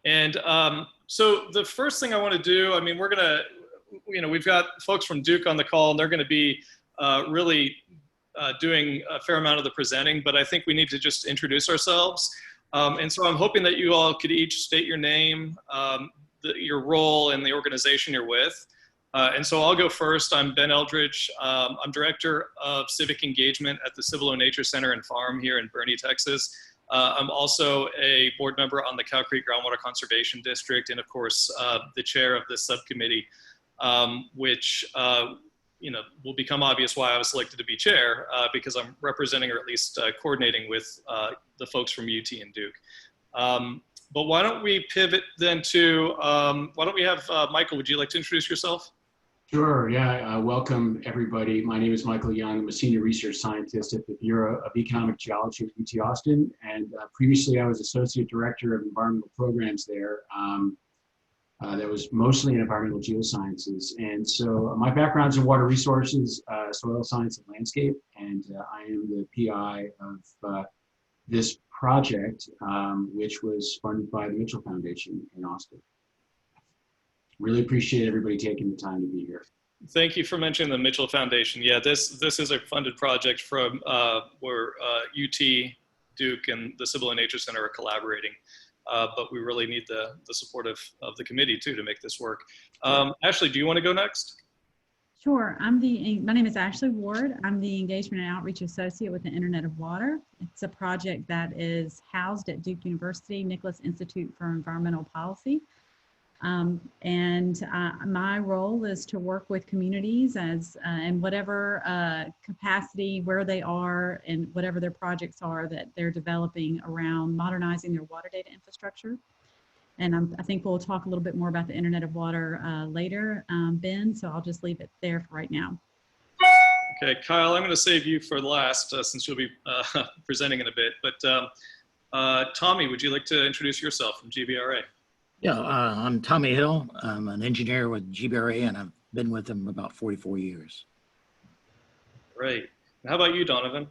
And so the first thing I want to do, I mean, we're going to, we've got folks from Duke on the call, and they're going to be really doing a fair amount of the presenting, but I think we need to just introduce ourselves. And so I'm hoping that you all could each state your name, your role, and the organization you're with. And so I'll go first. I'm Ben Eldridge. I'm Director of Civic Engagement at the Civil Nature Center and Farm here in Boerne, Texas. I'm also a board member on the Cow Creek Groundwater Conservation District, and of course, the chair of this subcommittee, which will become obvious why I was selected to be chair, because I'm representing, or at least coordinating with the folks from UT and Duke. But why don't we pivot then to, why don't we have, Michael, would you like to introduce yourself? Sure, yeah, welcome everybody. My name is Michael Young. I'm a senior research scientist at the Bureau of Economic Geology at UT Austin. And previously I was associate director of environmental programs there. That was mostly in environmental geosciences. And so my background's in water resources, soil science and landscape. And I am the PI of this project, which was funded by the Mitchell Foundation in Austin. Really appreciate everybody taking the time to be here. Thank you for mentioning the Mitchell Foundation. Yeah, this is a funded project from where UT, Duke, and the Civil and Nature Center are collaborating. But we really need the support of the committee too to make this work. Ashley, do you want to go next? Sure. My name is Ashley Ward. I'm the Engagement and Outreach Associate with the Internet of Water. It's a project that is housed at Duke University, Nicholas Institute for Environmental Policy. My role is to work with communities in whatever capacity, where they are, and whatever their projects are that they're developing around modernizing their water data infrastructure. And I think we'll talk a little bit more about the Internet of Water later, Ben, so I'll just leave it there for right now. Okay, Kyle, I'm going to save you for last since you'll be presenting in a bit. But Tommy, would you like to introduce yourself from GBRA? Yeah, I'm Tommy Hill. I'm an engineer with GBRA, and I've been with them about 44 years. Great. How about you, Donovan?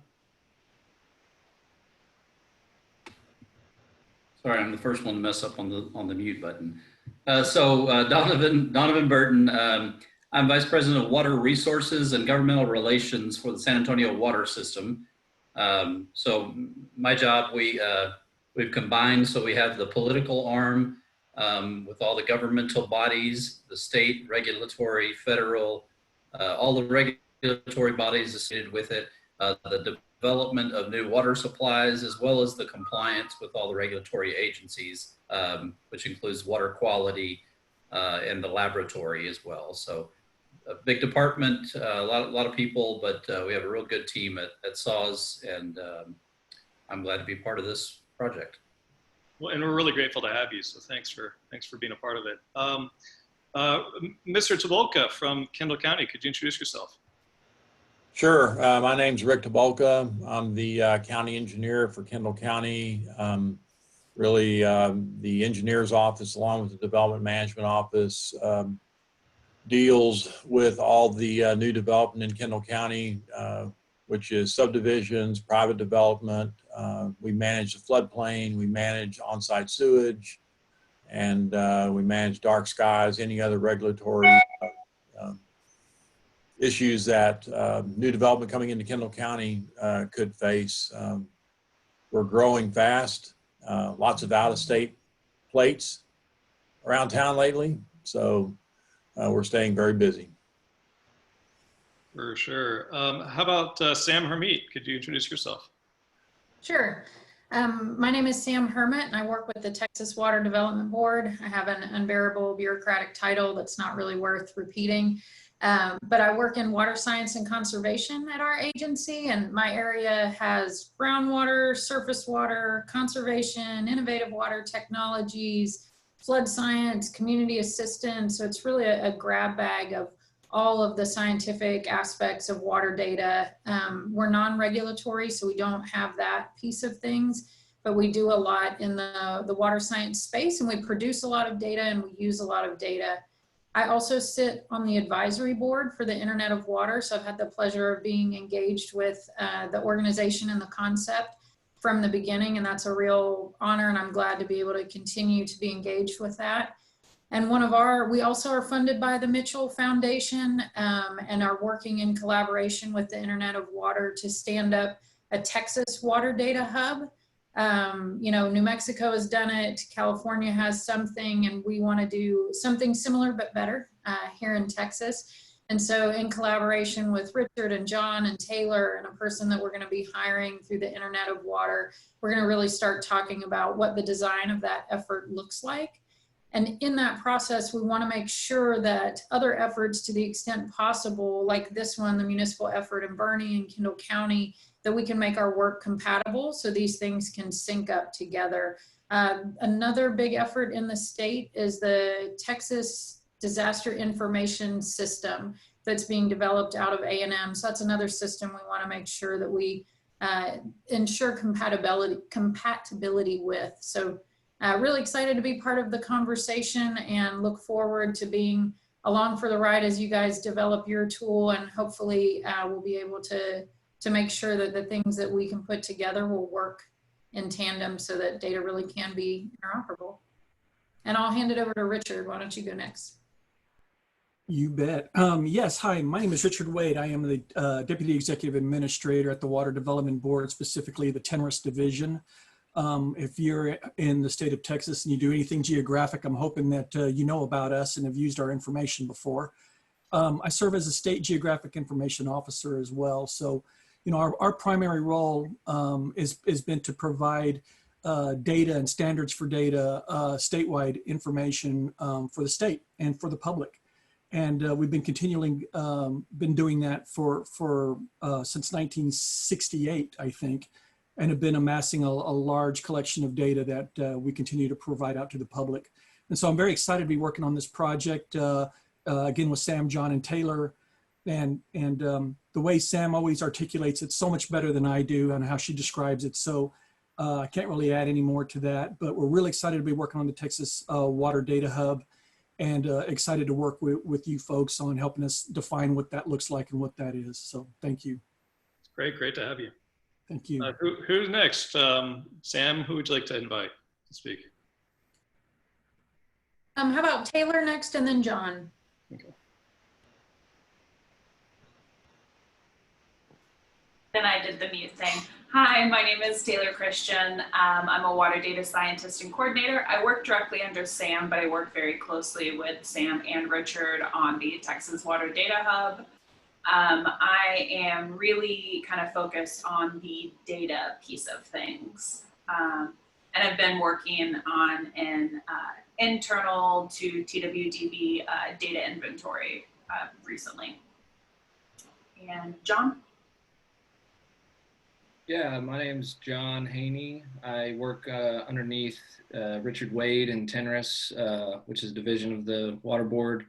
Sorry, I'm the first one to mess up on the mute button. Donovan Burton. I'm Vice President of Water Resources and Governmental Relations for the San Antonio Water System. So my job, we've combined, so we have the political arm with all the governmental bodies, the state, regulatory, federal, all the regulatory bodies associated with it, the development of new water supplies, as well as the compliance with all the regulatory agencies, which includes water quality and the laboratory as well. So a big department, a lot of people, but we have a real good team at SAWS, and I'm glad to be part of this project. Well, and we're really grateful to have you, so thanks for being a part of it. Mr. Tobolka from Kendall County, could you introduce yourself? Sure. My name's Rick Tobolka. I'm the county engineer for Kendall County. Really, the engineer's office, along with the development management office, deals with all the new development in Kendall County, which is subdivisions, private development. We manage the floodplain, we manage on-site sewage, and we manage dark skies, any other regulatory issues that new development coming into Kendall County could face. We're growing fast, lots of out-of-state plates around town lately, so we're staying very busy. For sure. How about Sam Hermite? Could you introduce yourself? Sure. My name is Sam Hermit, and I work with the Texas Water Development Board. I have an unbearable bureaucratic title that's not really worth repeating. But I work in water science and conservation at our agency, and my area has groundwater, surface water, conservation, innovative water technologies, flood science, community assistance. So it's really a grab bag of all of the scientific aspects of water data. We're non-regulatory, so we don't have that piece of things, but we do a lot in the water science space, and we produce a lot of data and we use a lot of data. I also sit on the advisory board for the Internet of Water, so I've had the pleasure of being engaged with the organization and the concept. from the beginning, and that's a real honor, and I'm glad to be able to continue to be engaged with that. And we also are funded by the Mitchell Foundation, and are working in collaboration with the Internet of Water to stand up a Texas water data hub. New Mexico has done it, California has something, and we want to do something similar but better here in Texas. And so in collaboration with Richard and John and Taylor and a person that we're going to be hiring through the Internet of Water, we're going to really start talking about what the design of that effort looks like. And in that process, we want to make sure that other efforts, to the extent possible, like this one, the municipal effort in Bernie and Kendall County, that we can make our work compatible so these things can sync up together. Another big effort in the state is the Texas Disaster Information System that's being developed out of A&M. So that's another system we want to make sure that we ensure compatibility with. So really excited to be part of the conversation and look forward to being along for the ride as you guys develop your tool, and hopefully we'll be able to make sure that the things that we can put together will work in tandem so that data really can be interoperable. And I'll hand it over to Richard. Why don't you go next? You bet. Yes, hi, my name is Richard Wade. I am the Deputy Executive Administrator at the Water Development Board, specifically the Tenris Division. If you're in the state of Texas and you do anything geographic, I'm hoping that you know about us and have used our information before. I serve as a State Geographic Information Officer as well. So, our primary role has been to provide data and standards for data, statewide information for the state and for the public. And we've been continually been doing that for since 1968, I think, and have been amassing a large collection of data that we continue to provide out to the public. And so I'm very excited to be working on this project, again, with Sam, John, and Taylor. And the way Sam always articulates it so much better than I do, and how she describes it. So I can't really add any more to that, but we're really excited to be working on the Texas Water Data Hub, and excited to work with you folks on helping us define what that looks like and what that is. So thank you. It's great to have you. Thank you. Who's next? Sam, who would you like to invite to speak? How about Taylor next, and then John? Okay. Then I did the mute thing. Hi, my name is Taylor Christian. I'm a water data scientist and coordinator. I work directly under Sam, but I work very closely with Sam and Richard on the Texas Water Data Hub. I am really kind of focused on the data piece of things. And I've been working on an internal to TWDB data inventory recently. And John? Yeah, my name's John Haney. I work underneath Richard Wade in Tenris, which is a division of the Water Board.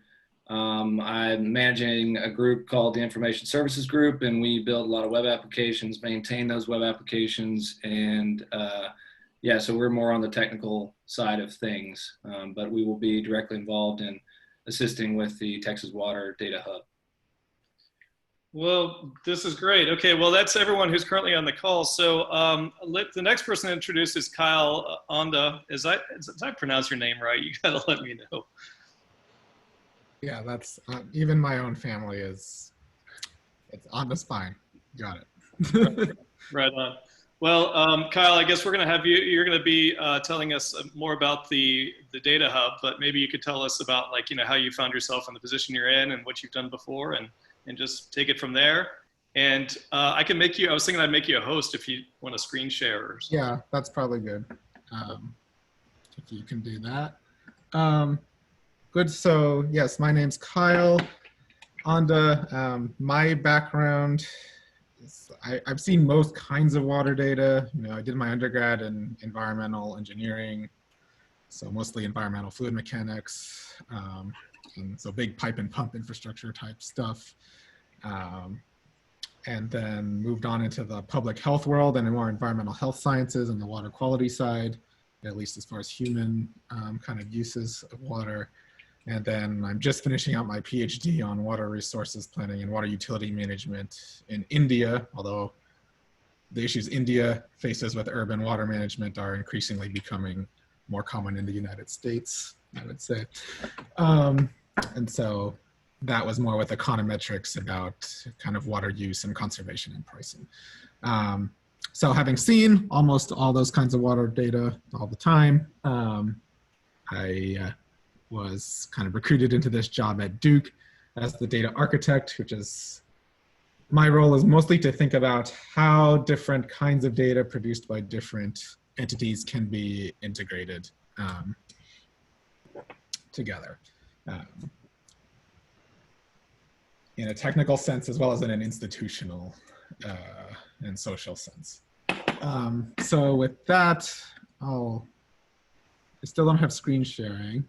I'm managing a group called the Information Services Group, and we build a lot of web applications, maintain those web applications, and yeah, so we're more on the technical side of things, but we will be directly involved in assisting with the Texas Water Data Hub. Well, this is great. Okay, well, that's everyone who's currently on the call. So the next person to introduce is Kyle Onda. Did I pronounce your name right? You gotta let me know. Yeah, that's even my own family it's Onda's fine. Got it. Right on. Well, Kyle, I guess we're gonna have you. You're gonna be telling us more about the data hub, but maybe you could tell us about how you found yourself in the position you're in and what you've done before, and just take it from there. And I was thinking I'd make you a host if you want to screen share or something. Yeah, that's probably good. If you can do that. Good, so yes, my name's Kyle Onda. My background is, I've seen most kinds of water data. I did my undergrad in environmental engineering, so mostly environmental fluid mechanics, and so big pipe and pump infrastructure type stuff. And then moved on into the public health world and more environmental health sciences and the water quality side, at least as far as human kind of uses of water. And then I'm just finishing out my PhD on water resources planning and water utility management in India, although the issues India faces with urban water management are increasingly becoming more common in the United States, I would say. And so that was more with econometrics about kind of water use and conservation and pricing. So having seen almost all those kinds of water data all the time, I was kind of recruited into this job at Duke as the data architect, which is, my role is mostly to think about how different kinds of data produced by different entities can be integrated together in a technical sense as well as in an institutional and social sense. So with that, I still don't have screen sharing.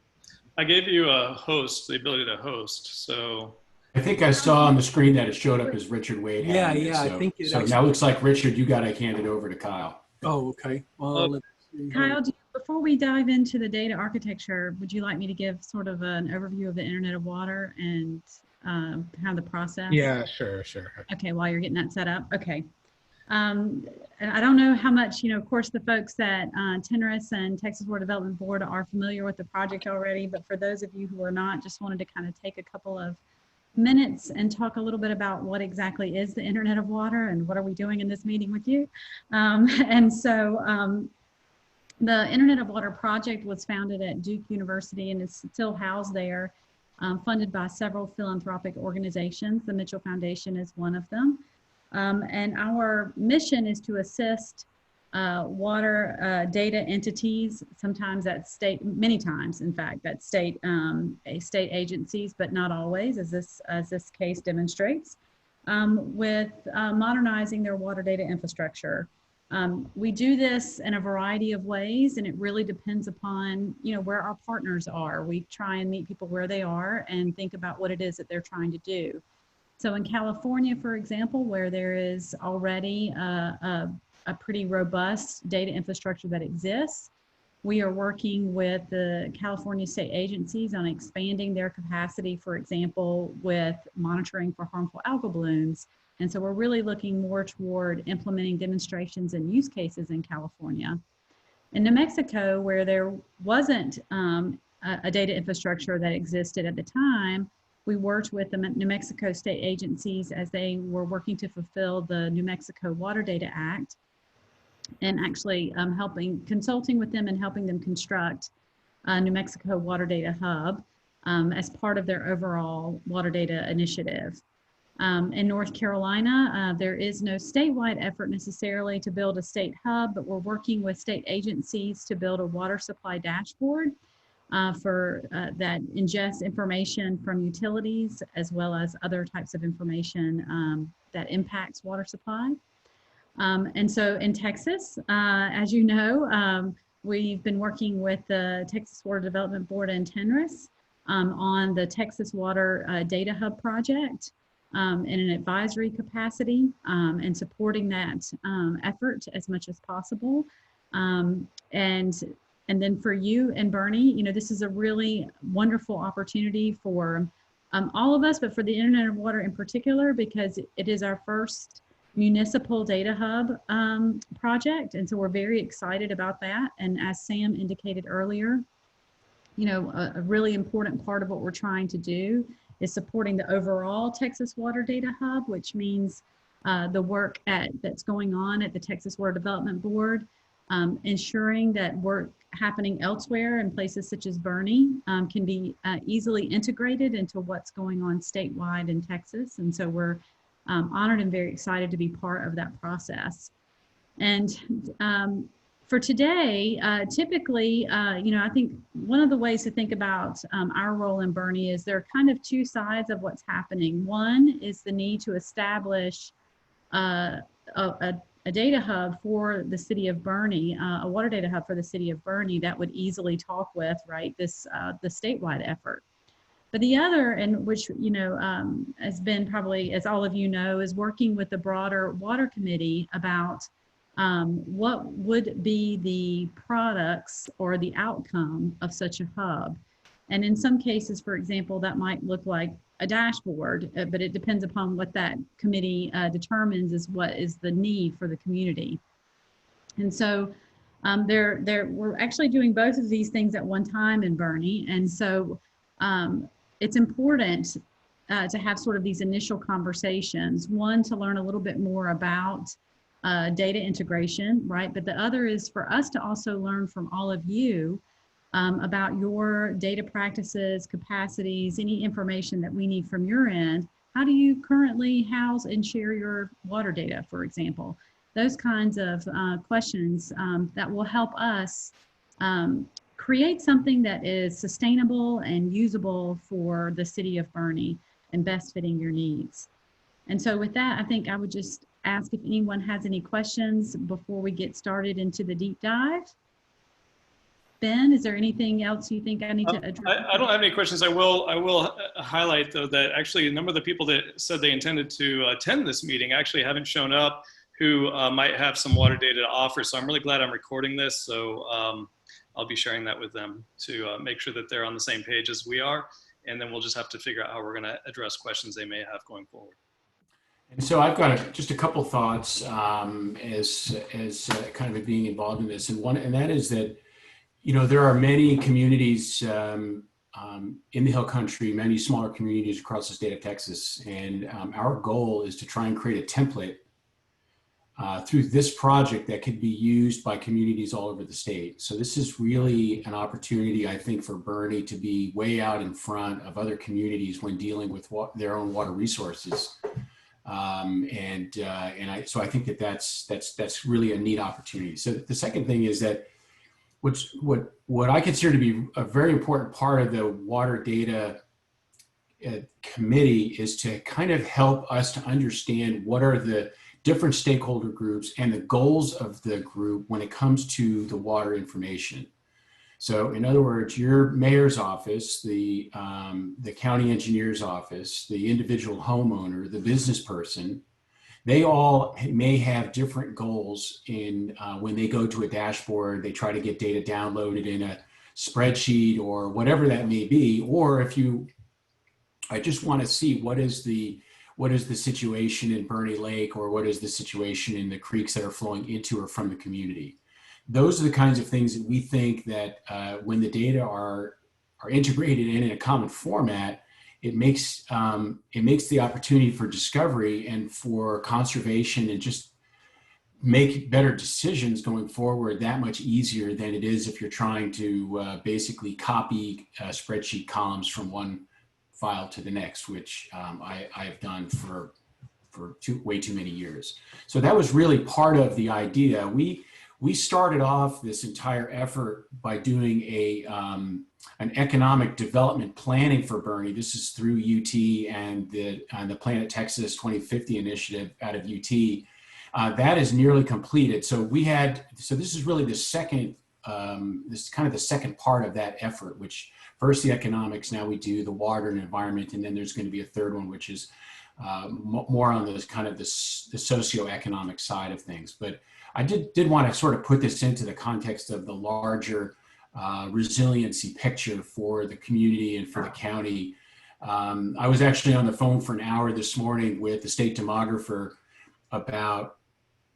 I gave you a host, the ability to host, so. I think I saw on the screen that it showed up as Richard Wade. Yeah, having it, yeah, I so, think it so actually- now it looks like Richard, you got to hand it over to Kyle. Oh, okay. Well, let's see. Kyle, before we dive into the data architecture, would you like me to give sort of an overview of the Internet of Water and how the process? Yeah, sure. Okay, while you're getting that set up. Okay. And I don't know how much, of course, the folks at TNRS and Texas Water Development Board are familiar with the project already, but for those of you who are not, just wanted to kind of take a couple of minutes and talk a little bit about what exactly is the Internet of Water and what are we doing in this meeting with you. The Internet of Water project was founded at Duke University and is still housed there, funded by several philanthropic organizations. The Mitchell Foundation is one of them. And our mission is to assist water data entities, sometimes at state, many times, in fact, at state agencies, but not always, as this case demonstrates, with modernizing their water data infrastructure. We do this in a variety of ways, and it really depends upon, where our partners are. We try and meet people where they are and think about what it is that they're trying to do. So in California, for example, where there is already a pretty robust data infrastructure that exists, we are working with the California state agencies on expanding their capacity, for example, with monitoring for harmful algal blooms. And so we're really looking more toward implementing demonstrations and use cases in California. In New Mexico, where there wasn't a data infrastructure that existed at the time, we worked with the New Mexico state agencies as they were working to fulfill the New Mexico Water Data Act, and actually consulting with them and helping them construct a New Mexico Water Data Hub as part of their overall water data initiative. In North Carolina, there is no statewide effort necessarily to build a state hub, but we're working with state agencies to build a water supply dashboard that ingests information from utilities as well as other types of information that impacts water supply. And so in Texas, as you know, we've been working with the Texas Water Development Board and TNRS on the Texas Water Data Hub project in an advisory capacity and supporting that effort as much as possible. And then for you and Bernie, this is a really wonderful opportunity for all of us, but for the Internet of Water in particular, because it is our first municipal data hub project. And so we're very excited about that. And as Sam indicated earlier, a really important part of what we're trying to do is supporting the overall Texas Water Data Hub, which means the work that's going on at the Texas Water Development Board, ensuring that work happening elsewhere in places such as Bernie can be easily integrated into what's going on statewide in Texas. And so we're honored and very excited to be part of that process. And for today, typically, I think one of the ways to think about our role in Bernie is there are kind of two sides of what's happening. One is the need to establish a data hub for the city of Bernie, a water data hub for the city of Bernie that would easily talk with, right, the statewide effort. But the other, and which, has been probably, as all of you know, is working with the broader water committee about what would be the products or the outcome of such a hub. And in some cases, for example, that might look like a dashboard, but it depends upon what that committee determines is what is the need for the community. And so we're actually doing both of these things at one time in Bernie. And so it's important to have sort of these initial conversations, one, to learn a little bit more about data integration, right? But the other is for us to also learn from all of you about your data practices, capacities, any information that we need from your end. How do you currently house and share your water data, for example? Those kinds of questions that will help us create something that is sustainable and usable for the city of Bernie and best fitting your needs. And so with that, I think I would just ask if anyone has any questions before we get started into the deep dive. Ben, is there anything else you think I need to address? I don't have any questions. I will highlight, though, that actually a number of the people that said they intended to attend this meeting actually haven't shown up, who might have some water data to offer. So I'm really glad I'm recording this. So I'll be sharing that with them to make sure that they're on the same page as we are. And then we'll just have to figure out how we're going to address questions they may have going forward. And so I've got just a couple thoughts as kind of being involved in this, and that is that, you know, there are many communities in the Hill Country, many smaller communities across the state of Texas, and our goal is to try and create a template through this project that could be used by communities all over the state. So this is really an opportunity, I think, for Bernie to be way out in front of other communities when dealing with their own water resources. So I think that's really a neat opportunity. So the second thing is that what I consider to be a very important part of the water data committee is to kind of help us to understand what are the different stakeholder groups and the goals of the group when it comes to the water information. So in other words, your mayor's office, the county engineer's office, the individual homeowner, the business person, they all may have different goals in when they go to a dashboard, they try to get data downloaded in a spreadsheet or whatever that may be. Or if I just want to see what is the situation in Bernie Lake, or what is the situation in the creeks that are flowing into or from the community. Those are the kinds of things that we think that when the data are integrated in a common format, it makes the opportunity for discovery and for conservation and just make better decisions going forward that much easier than it is if you're trying to basically copy spreadsheet columns from one file to the next, which I've done for way too many years. So that was really part of the idea. We started off this entire effort by doing an economic development planning for Bernie. This is through UT and the Planet Texas 2050 initiative out of UT. That is nearly completed. So this is really the second, this is kind of the second part of that effort, which first the economics, now we do the water and environment, and then there's going to be a third one, which is more on the kind of the socioeconomic side of things. But I did want to sort of put this into the context of the larger resiliency picture for the community and for the county. I was actually on the phone for an hour this morning with the state demographer about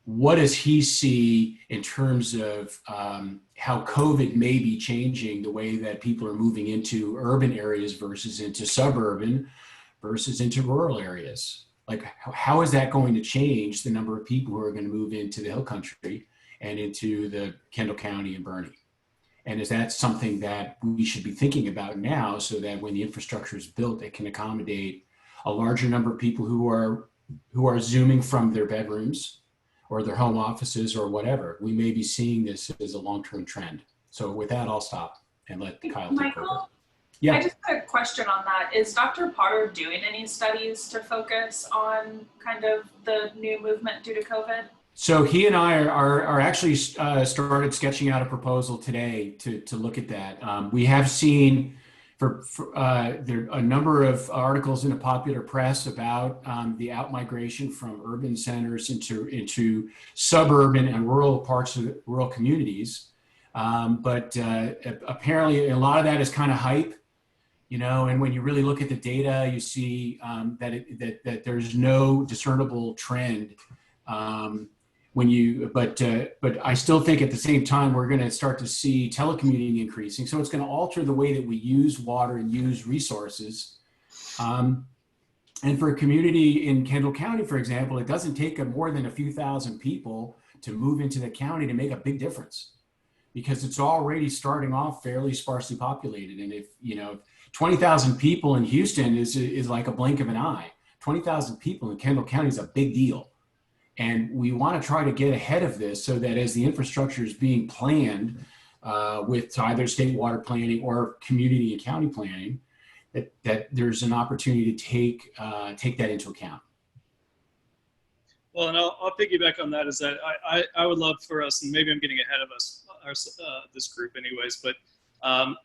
what does he see in terms of how COVID may be changing the way that people are moving into urban areas versus into suburban versus into rural areas. Like, how is that going to change the number of people who are going to move into the Hill Country and into the Kendall County and Bernie? And is that something that we should be thinking about now, so that when the infrastructure is built, it can accommodate a larger number of people who are Zooming from their bedrooms or their home offices or whatever? We may be seeing this as a long-term trend. So with that, I'll stop and let Kyle take over. Yeah. I just had a question on that. Is Dr. Potter doing any studies to focus on kind of the new movement due to COVID? So he and I are actually started sketching out a proposal today to look at that. We have seen there are a number of articles in the popular press about the outmigration from urban centers into suburban and rural parts of rural communities. But apparently a lot of that is kind of hype. you know, and when you really look at the data, you see that there's no discernible trend. But I still think at the same time, we're going to start to see telecommuting increasing. So it's going to alter the way that we use water and use resources. And for a community in Kendall County, for example, it doesn't take more than a few thousand people to move into the county to make a big difference, because it's already starting off fairly sparsely populated. And if, you know, 20,000 people in Houston is like a blink of an eye. 20,000 people in Kendall County is a big deal. And we want to try to get ahead of this so that as the infrastructure is being planned with either state water planning or community and county planning, that there's an opportunity to take that into account. Well, and I'll piggyback on that, is that I would love for us, and maybe I'm getting ahead of us, this group anyways, but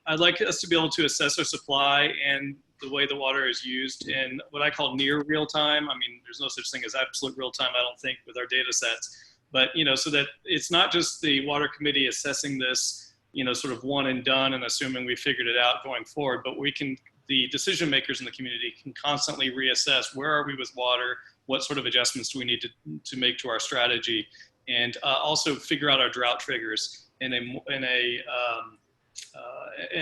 I'd like us to be able to assess our supply and the way the water is used in what I call near real time. I mean, there's no such thing as absolute real time, I don't think, with our data sets, but, you know, so that it's not just the water committee assessing this, you know, sort of one and done and assuming we figured it out going forward, but the decision makers in the community can constantly reassess, where are we with water? What sort of adjustments do we need to make to our strategy? And also figure out our drought triggers in a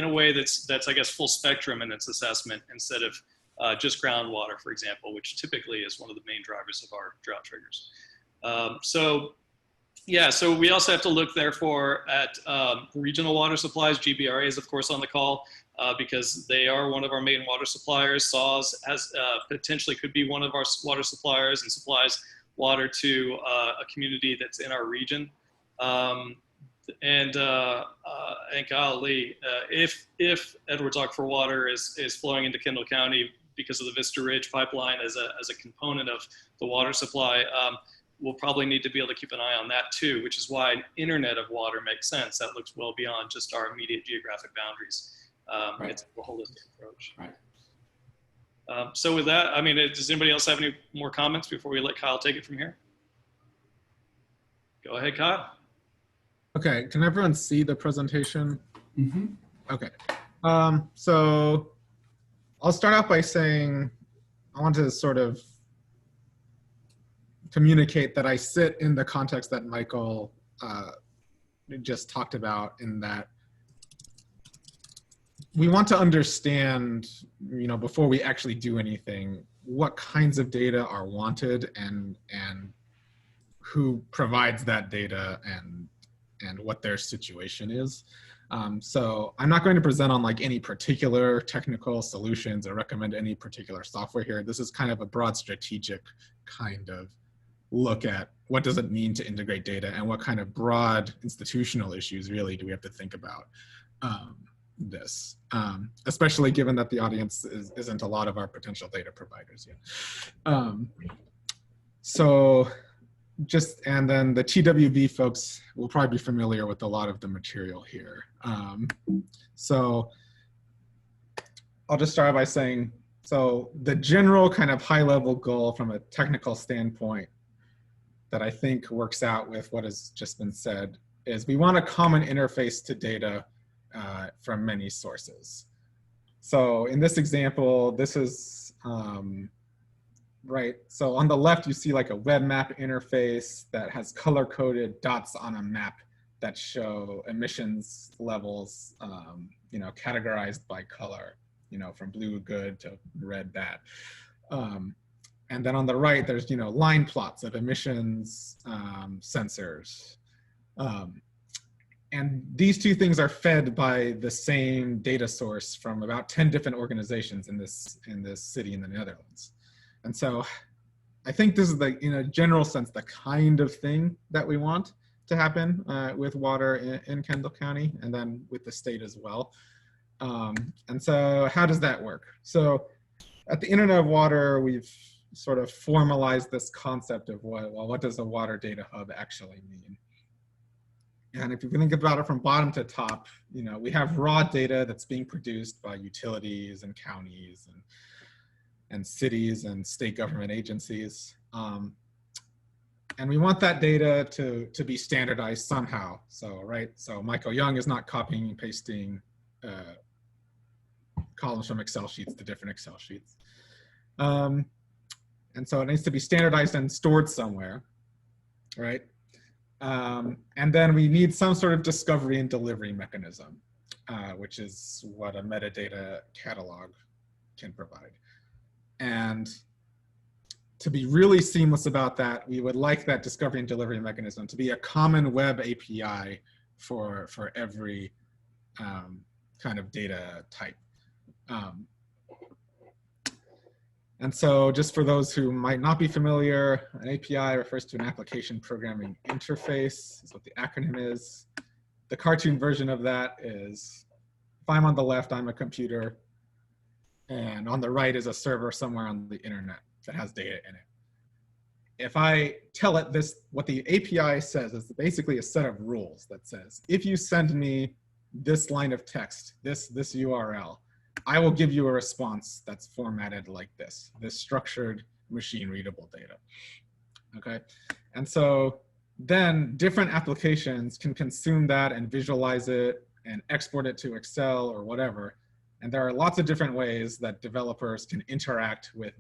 way that's I guess full spectrum in its assessment, instead of just groundwater, for example, which typically is one of the main drivers of our drought triggers. So we also have to look therefore at regional water supplies. GBRA is of course on the call because they are one of our main water suppliers. SAWS potentially could be one of our water suppliers and supplies water to a community that's in our region. And golly, if Edwards Aquifer water is flowing into Kendall County because of the Vista Ridge pipeline as a component of the water supply, we'll probably need to be able to keep an eye on that too, which is why an internet of water makes sense. That looks well beyond just our immediate geographic boundaries. Right. It's a holistic approach. Right. So with that, I mean, does anybody else have any more comments before we let Kyle take it from here? Go ahead, Kyle. Okay, can everyone see the presentation? Mm-hmm. Okay, so I'll start off by saying I want to sort of communicate that I sit in the context that Michael just talked about, in that we want to understand, you know, before we actually do anything, what kinds of data are wanted and who provides that data and what their situation is. So I'm not going to present on like any particular technical solutions or recommend any particular software here. This is kind of a broad strategic kind of look at what does it mean to integrate data and what kind of broad institutional issues really do we have to think about this, especially given that the audience isn't a lot of our potential data providers yet. And then the TWB folks will probably be familiar with a lot of the material here. So I'll just start by saying, so the general kind of high level goal from a technical standpoint that I think works out with what has just been said is we want a common interface to data from many sources. So in this example, this is, right, so on the left, you see like a web map interface that has color-coded dots on a map that show emissions levels, you know, categorized by color, you know, from blue good to red bad. And then on the right, there's, you know, line plots of emissions sensors. And these two things are fed by the same data source from about 10 different organizations in this city in the Netherlands. And so I think this is the, in a general sense, the kind of thing that we want to happen with water in Kendall County and then with the state as well. And so how does that work? So at the Internet of Water, we've sort of formalized this concept of what does a water data hub actually mean? And if you think about it from bottom to top, you know, we have raw data that's being produced by utilities and counties and cities and state government agencies. And we want that data to be standardized somehow. So, right, so Michael Young is not copying and pasting columns from Excel sheets to different Excel sheets. And so it needs to be standardized and stored somewhere, right? And then we need some sort of discovery and delivery mechanism, which is what a metadata catalog can provide. And to be really seamless about that, we would like that discovery and delivery mechanism to be a common web API for every kind of data type. And so just for those who might not be familiar, an API refers to an application programming interface, is what the acronym is. The cartoon version of that is, if I'm on the left, I'm a computer, and on the right is a server somewhere on the internet that has data in it. If I tell it this, what the API says is basically a set of rules that says, if you send me this line of text, this URL, I will give you a response that's formatted like this structured machine readable data, okay? And so then different applications can consume that and visualize it and export it to Excel or whatever. And there are lots of different ways that developers can interact with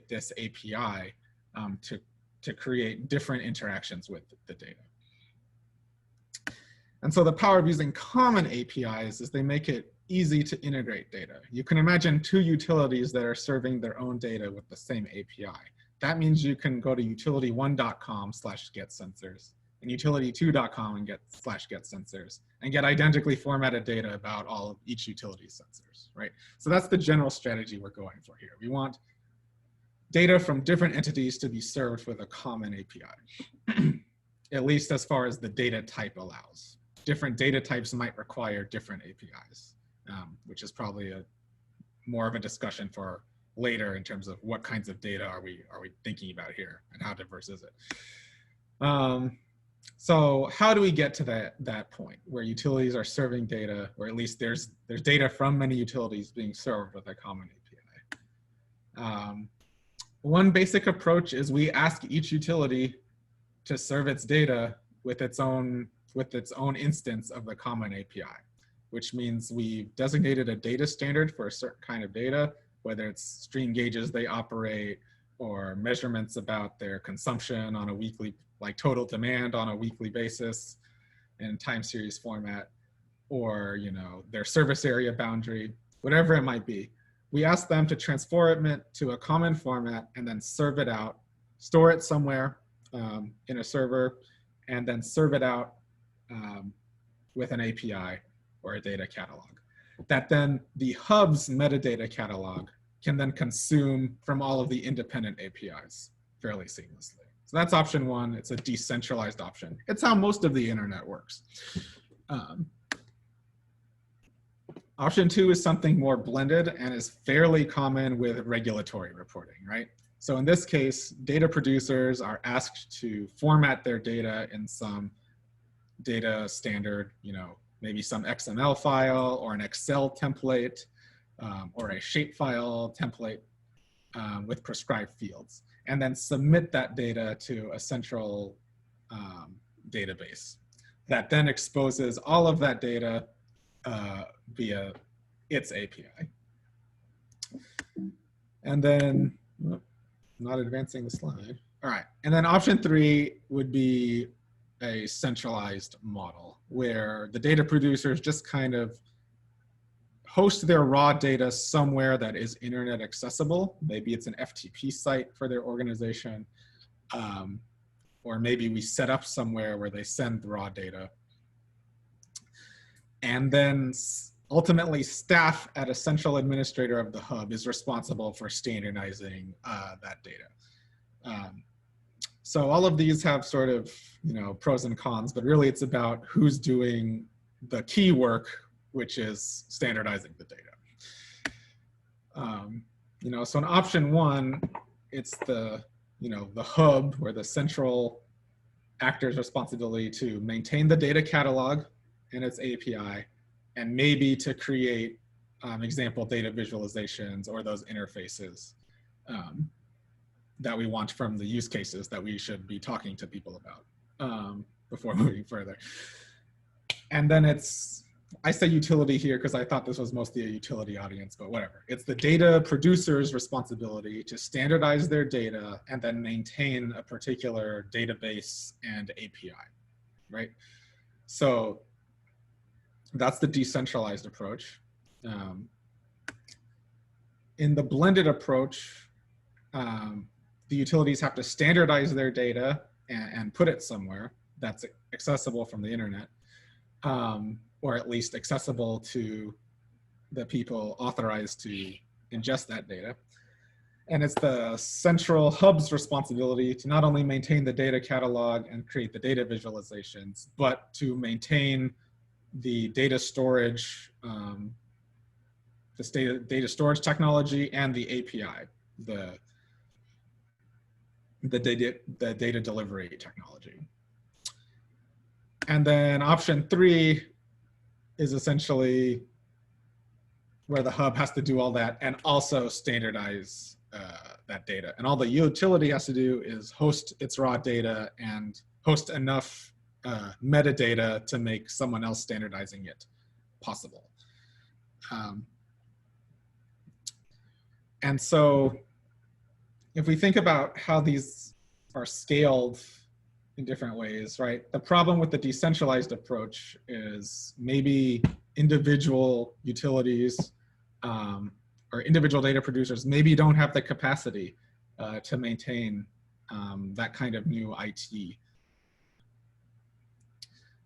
this API to create different interactions with the data. And so the power of using common APIs is they make it easy to integrate data. You can imagine two utilities that are serving their own data with the same API. That means you can go to utility1.com/get-sensors and utility2.com and /get-sensors and get identically formatted data about all of each utility sensors, right? So that's the general strategy we're going for here. We want data from different entities to be served with a common API, at least as far as the data type allows. Different data types might require different APIs, which is probably more of a discussion for later in terms of what kinds of data are we thinking about here and how diverse is it. So how do we get to that point where utilities are serving data, or at least there's data from many utilities being served with a common API? One basic approach is we ask each utility to serve its data with its own instance of the common API, which means we've designated a data standard for a certain kind of data, whether it's stream gauges they operate or measurements about their consumption on a weekly, like total demand on a weekly basis in time series format, or their service area boundary, whatever it might be. We ask them to transform it to a common format and then serve it out, store it somewhere in a server, and then serve it out with an API or a data catalog that then the hub's metadata catalog can then consume from all of the independent APIs fairly seamlessly. So that's option one. It's a decentralized option. It's how most of the internet works. Option two is something more blended and is fairly common with regulatory reporting, right? So in this case, data producers are asked to format their data in some data standard, maybe some XML file or an Excel template or a shapefile template with prescribed fields, and then submit that data to a central database that then exposes all of that data via its API. And then, I'm not advancing the slide. All right, and then option three would be a centralized model where the data producers just kind of host their raw data somewhere that is internet accessible. Maybe it's an FTP site for their organization, or maybe we set up somewhere where they send the raw data. And then ultimately staff at a central administrator of the hub is responsible for standardizing that data. So all of these have sort of, pros and cons, but really it's about who's doing the key work, which is standardizing the data. So in option one, it's the hub or the central actor's responsibility to maintain the data catalog and its API, and maybe to create example data visualizations or those interfaces that we want from the use cases that we should be talking to people about before moving further. And then it's I say utility here because I thought this was mostly a utility audience, but whatever. It's the data producer's responsibility to standardize their data and then maintain a particular database and API, right? So that's the decentralized approach. In the blended approach, the utilities have to standardize their data and put it somewhere that's accessible from the internet, or at least accessible to the people authorized to ingest that data. And it's the central hub's responsibility to not only maintain the data catalog and create the data visualizations, but to maintain the data storage, data storage technology and the API, the data delivery technology. And then option 3 is essentially where the hub has to do all that and also standardize that data. And all the utility has to do is host its raw data and host enough metadata to make someone else standardizing it possible. And so if we think about how these are scaled in different ways, right? The problem with the decentralized approach is maybe individual utilities or individual data producers maybe don't have the capacity to maintain that kind of new IT.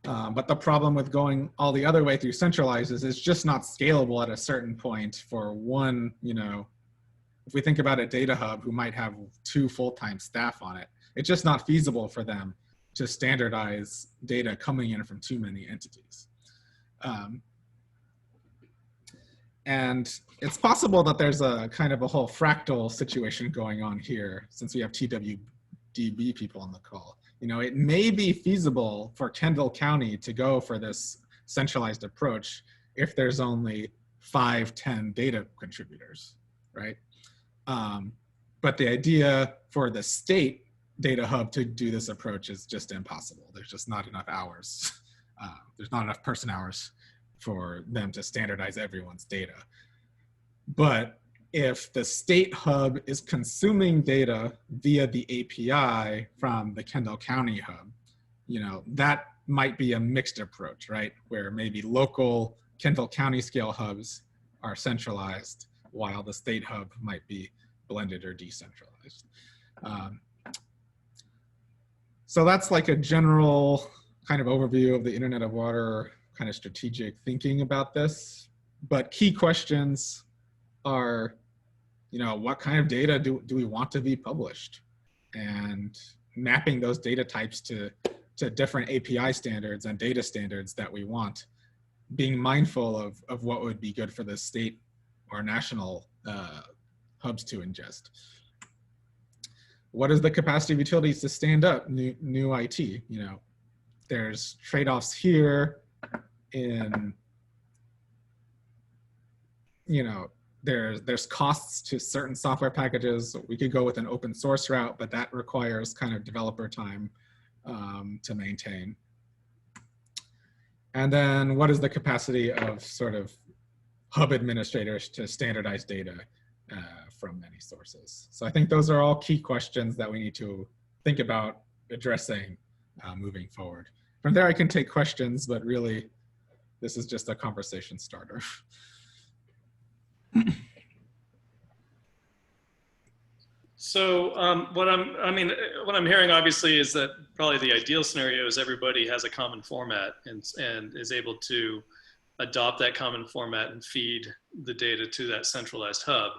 But the problem with going all the other way through centralized is it's just not scalable at a certain point for one, if we think about a data hub who might have 2 full-time staff on it, it's just not feasible for them to standardize data coming in from too many entities. And it's possible that there's a kind of a whole fractal situation going on here, since we have TWDB people on the call. It may be feasible for Kendall County to go for this centralized approach if there's only 5-10 data contributors, right? But the idea for the state data hub to do this approach is just impossible. There's just not enough hours. There's not enough person hours for them to standardize everyone's data. But if the state hub is consuming data via the API from the Kendall County hub, that might be a mixed approach, right? Where maybe local Kendall County scale hubs are centralized while the state hub might be blended or decentralized. So that's like a general kind of overview of the Internet of Water kind of strategic thinking about this. But key questions are, what kind of data do we want to be published? And mapping those data types to different API standards and data standards that we want, being mindful of what would be good for the state or national hubs to ingest. What is the capacity of utilities to stand up new IT? There's trade-offs here in, there's costs to certain software packages. We could go with an open source route, but that requires kind of developer time to maintain. And then what is the capacity of sort of hub administrators to standardize data from many sources? So I think those are all key questions that we need to think about addressing moving forward. From there, I can take questions, but really, this is just a conversation starter. So what I'm hearing obviously is that probably the ideal scenario is everybody has a common format and is able to adopt that common format and feed the data to that centralized hub.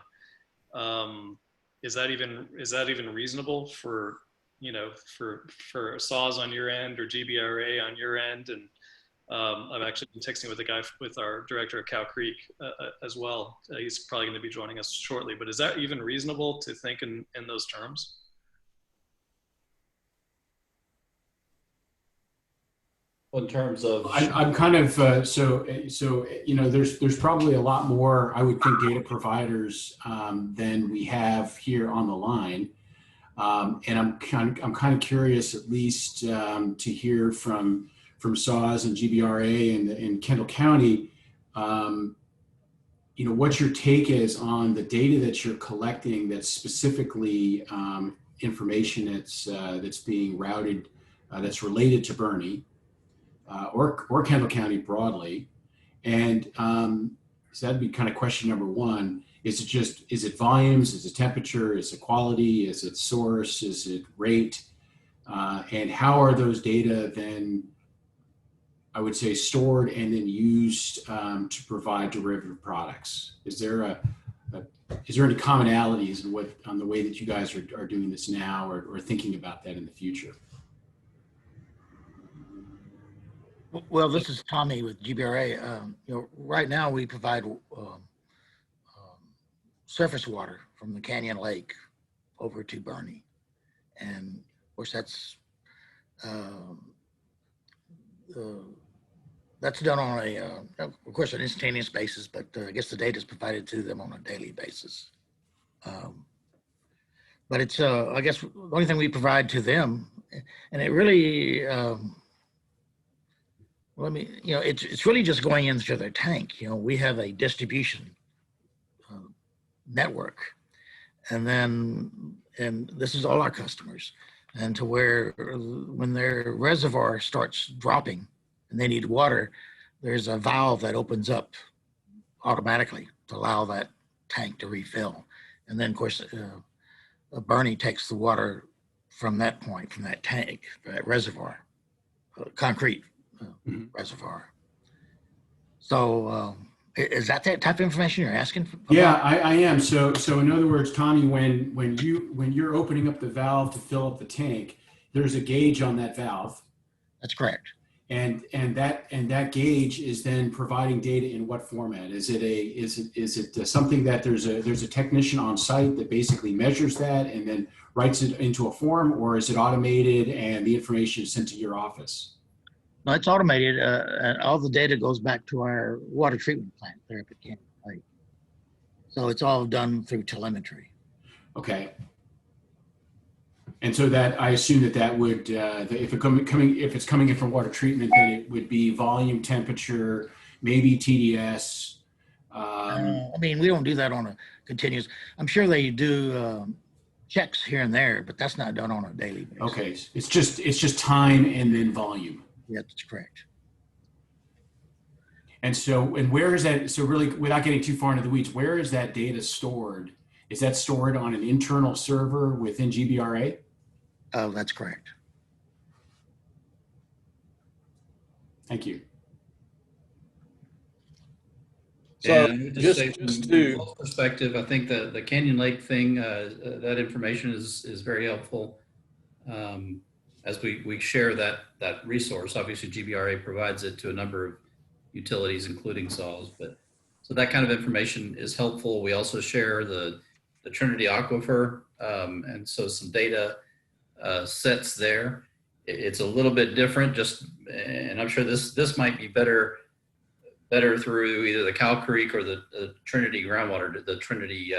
Is that even reasonable for SAW on your end or GBRA on your end? And I've actually been texting with our director at Cow Creek as well. He's probably going to be joining us shortly, but is that even reasonable to think in those terms? In terms of, I'm kind of there's probably a lot more, I would think, data providers than we have here on the line, and I'm kind of curious, at least, to hear from SAWS and GBRA and Kendall County, you know, what your take is on the data that you're collecting that's specifically information that's being routed, that's related to Bernie or Kendall County broadly. And so that'd be kind of question number one. Is it volumes? Is it temperature? Is it quality? Is it source? Is it rate? And how are those data then, I would say, stored and then used to provide derivative products? Is there any commonalities in on the way that you guys are doing this now or thinking about that in the future? Well, this is Tommy with GBRA. You know, right now we provide surface water from the Canyon Lake over to Bernie, and of course that's done on of course, an instantaneous basis, but I guess the data is provided to them on a daily basis. But it's I guess the only thing we provide to them, and it really. Well, I mean, you know, it's really just going into their tank. You know, we have a distribution network, and this is all our customers, and to where when their reservoir starts dropping and they need water, there's a valve that opens up automatically to allow that tank to refill, and then of course Bernie takes the water from that point, from that tank, that reservoir, concrete. Reservoir. So is that type of information you're asking for? Yeah, I am. So in other words, Tommy, when you're opening up the valve to fill up the tank, there's a gauge on that valve. That's correct. And that gauge is then providing data in what format? Is it something that there's a technician on site that basically measures that and then writes it into a form, or is it automated and the information is sent to your office? No, it's automated, and all the data goes back to our water treatment plant there at Canyon Lake. So it's all done through telemetry. Okay. And so that I assume that would, if it's coming in from water treatment, then it would be volume, temperature, maybe TDS. I mean, we don't do that on a continuous. I'm sure they do checks here and there, but that's not done on a daily basis. Okay, it's just time and then volume. Yeah, that's correct. And so, and where is that? So really, without getting too far into the weeds, where is that data stored? Is that stored on an internal server within GBRA? Oh, that's correct. Thank you. So and just from a perspective, I think the Canyon Lake thing, that information is very helpful. As we share that resource, obviously GBRA provides it to a number of utilities, including SAWS, but so that kind of information is helpful. We also share the Trinity Aquifer, and so some data sets there. It's a little bit different, and I'm sure this might be better through either the Cow Creek or the Trinity groundwater, the Trinity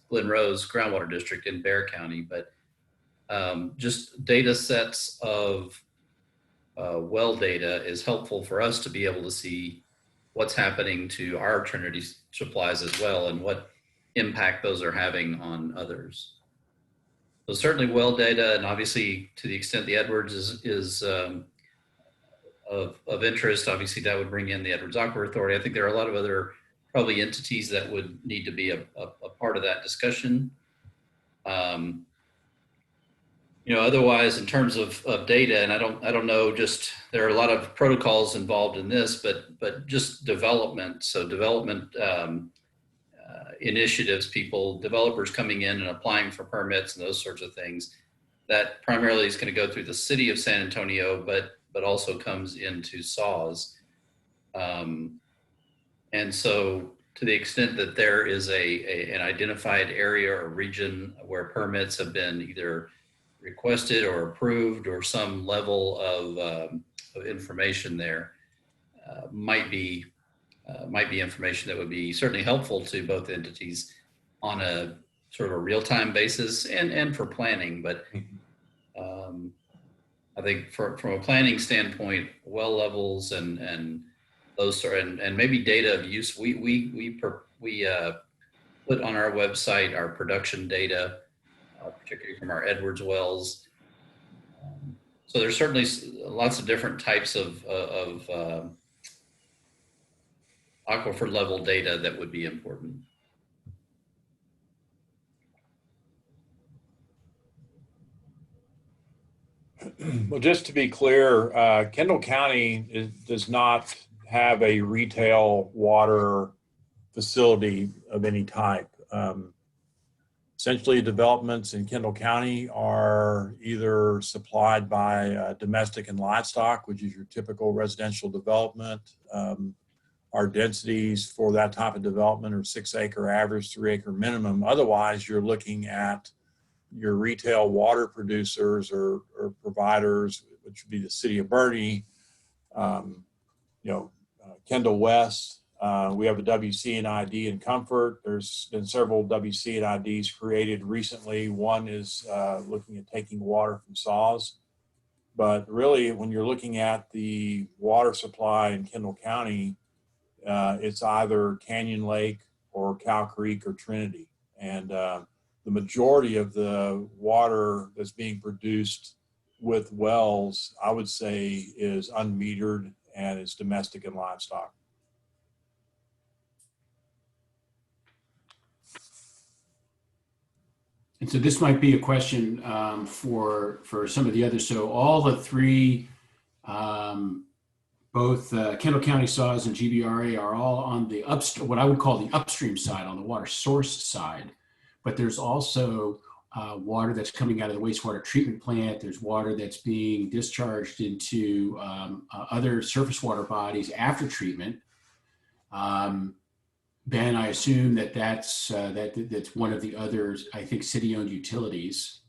Glen Rose groundwater district in Bexar County, but just data sets of well data is helpful for us to be able to see what's happening to our Trinity supplies as well and what impact those are having on others. So certainly well data, and obviously to the extent the Edwards is of interest, obviously that would bring in the Edwards Aquifer Authority. I think there are a lot of other probably entities that would need to be a part of that discussion. You know, otherwise, in terms of data, and I don't know, just there are a lot of protocols involved in this, but just development. So development initiatives, developers coming in and applying for permits and those sorts of things. That primarily is going to go through the city of San Antonio, but also comes into SAWS. And so to the extent that there is an identified area or region where permits have been either requested or approved, or some level of information there, might be information that would be certainly helpful to both entities on a sort of a real-time basis and for planning. But I think from a planning standpoint, well levels and those are, and maybe data of use. We put on our website our production data, particularly from our Edwards wells. So there's certainly lots of different types of aquifer level data that would be important. Well, just to be clear, Kendall County does not have a retail water facility of any type. Essentially, developments in Kendall County are either supplied by domestic and livestock, which is your typical residential development. Our densities for that type of development are 6 acre average, 3 acre minimum. Otherwise, you're looking at your retail water producers or providers, which would be the city of Bernie, Kendall West. We have a WC&ID in Comfort. There's been several WC&IDs created recently. One is looking at taking water from saws. But really, when you're looking at the water supply in Kendall County, it's either Canyon Lake or Cow Creek or Trinity. And the majority of the water that's being produced with wells, I would say, is unmetered and is domestic and livestock. And so this might be a question for some of the others. So all the three, both Kendall County SAWS and GBRA are all on the what I would call the upstream side, on the water source side. But there's also water that's coming out of the wastewater treatment plant. There's water that's being discharged into other surface water bodies after treatment. Ben, I assume that's one of the others, I think, city-owned utilities.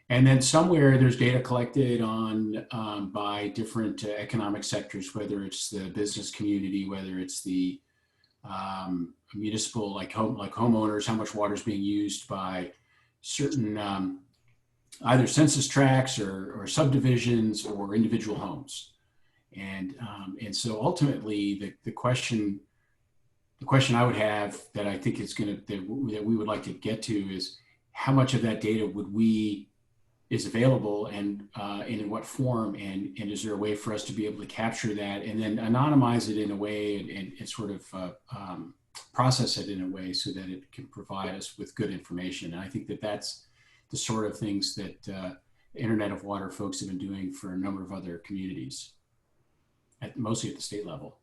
And then somewhere there's data collected on by different economic sectors, whether it's the business community, whether it's the municipal, like homeowners, how much water is being used by certain either census tracts or subdivisions or individual homes. And so ultimately the question I would have that I think is that we would like to get to is how much of that data is available and in what form, and is there a way for us to be able to capture that and then anonymize it in a way and sort of process it in a way so that it can provide us with good information. And I think that's the sort of things that Internet of Water folks have been doing for a number of other communities, mostly at the state level.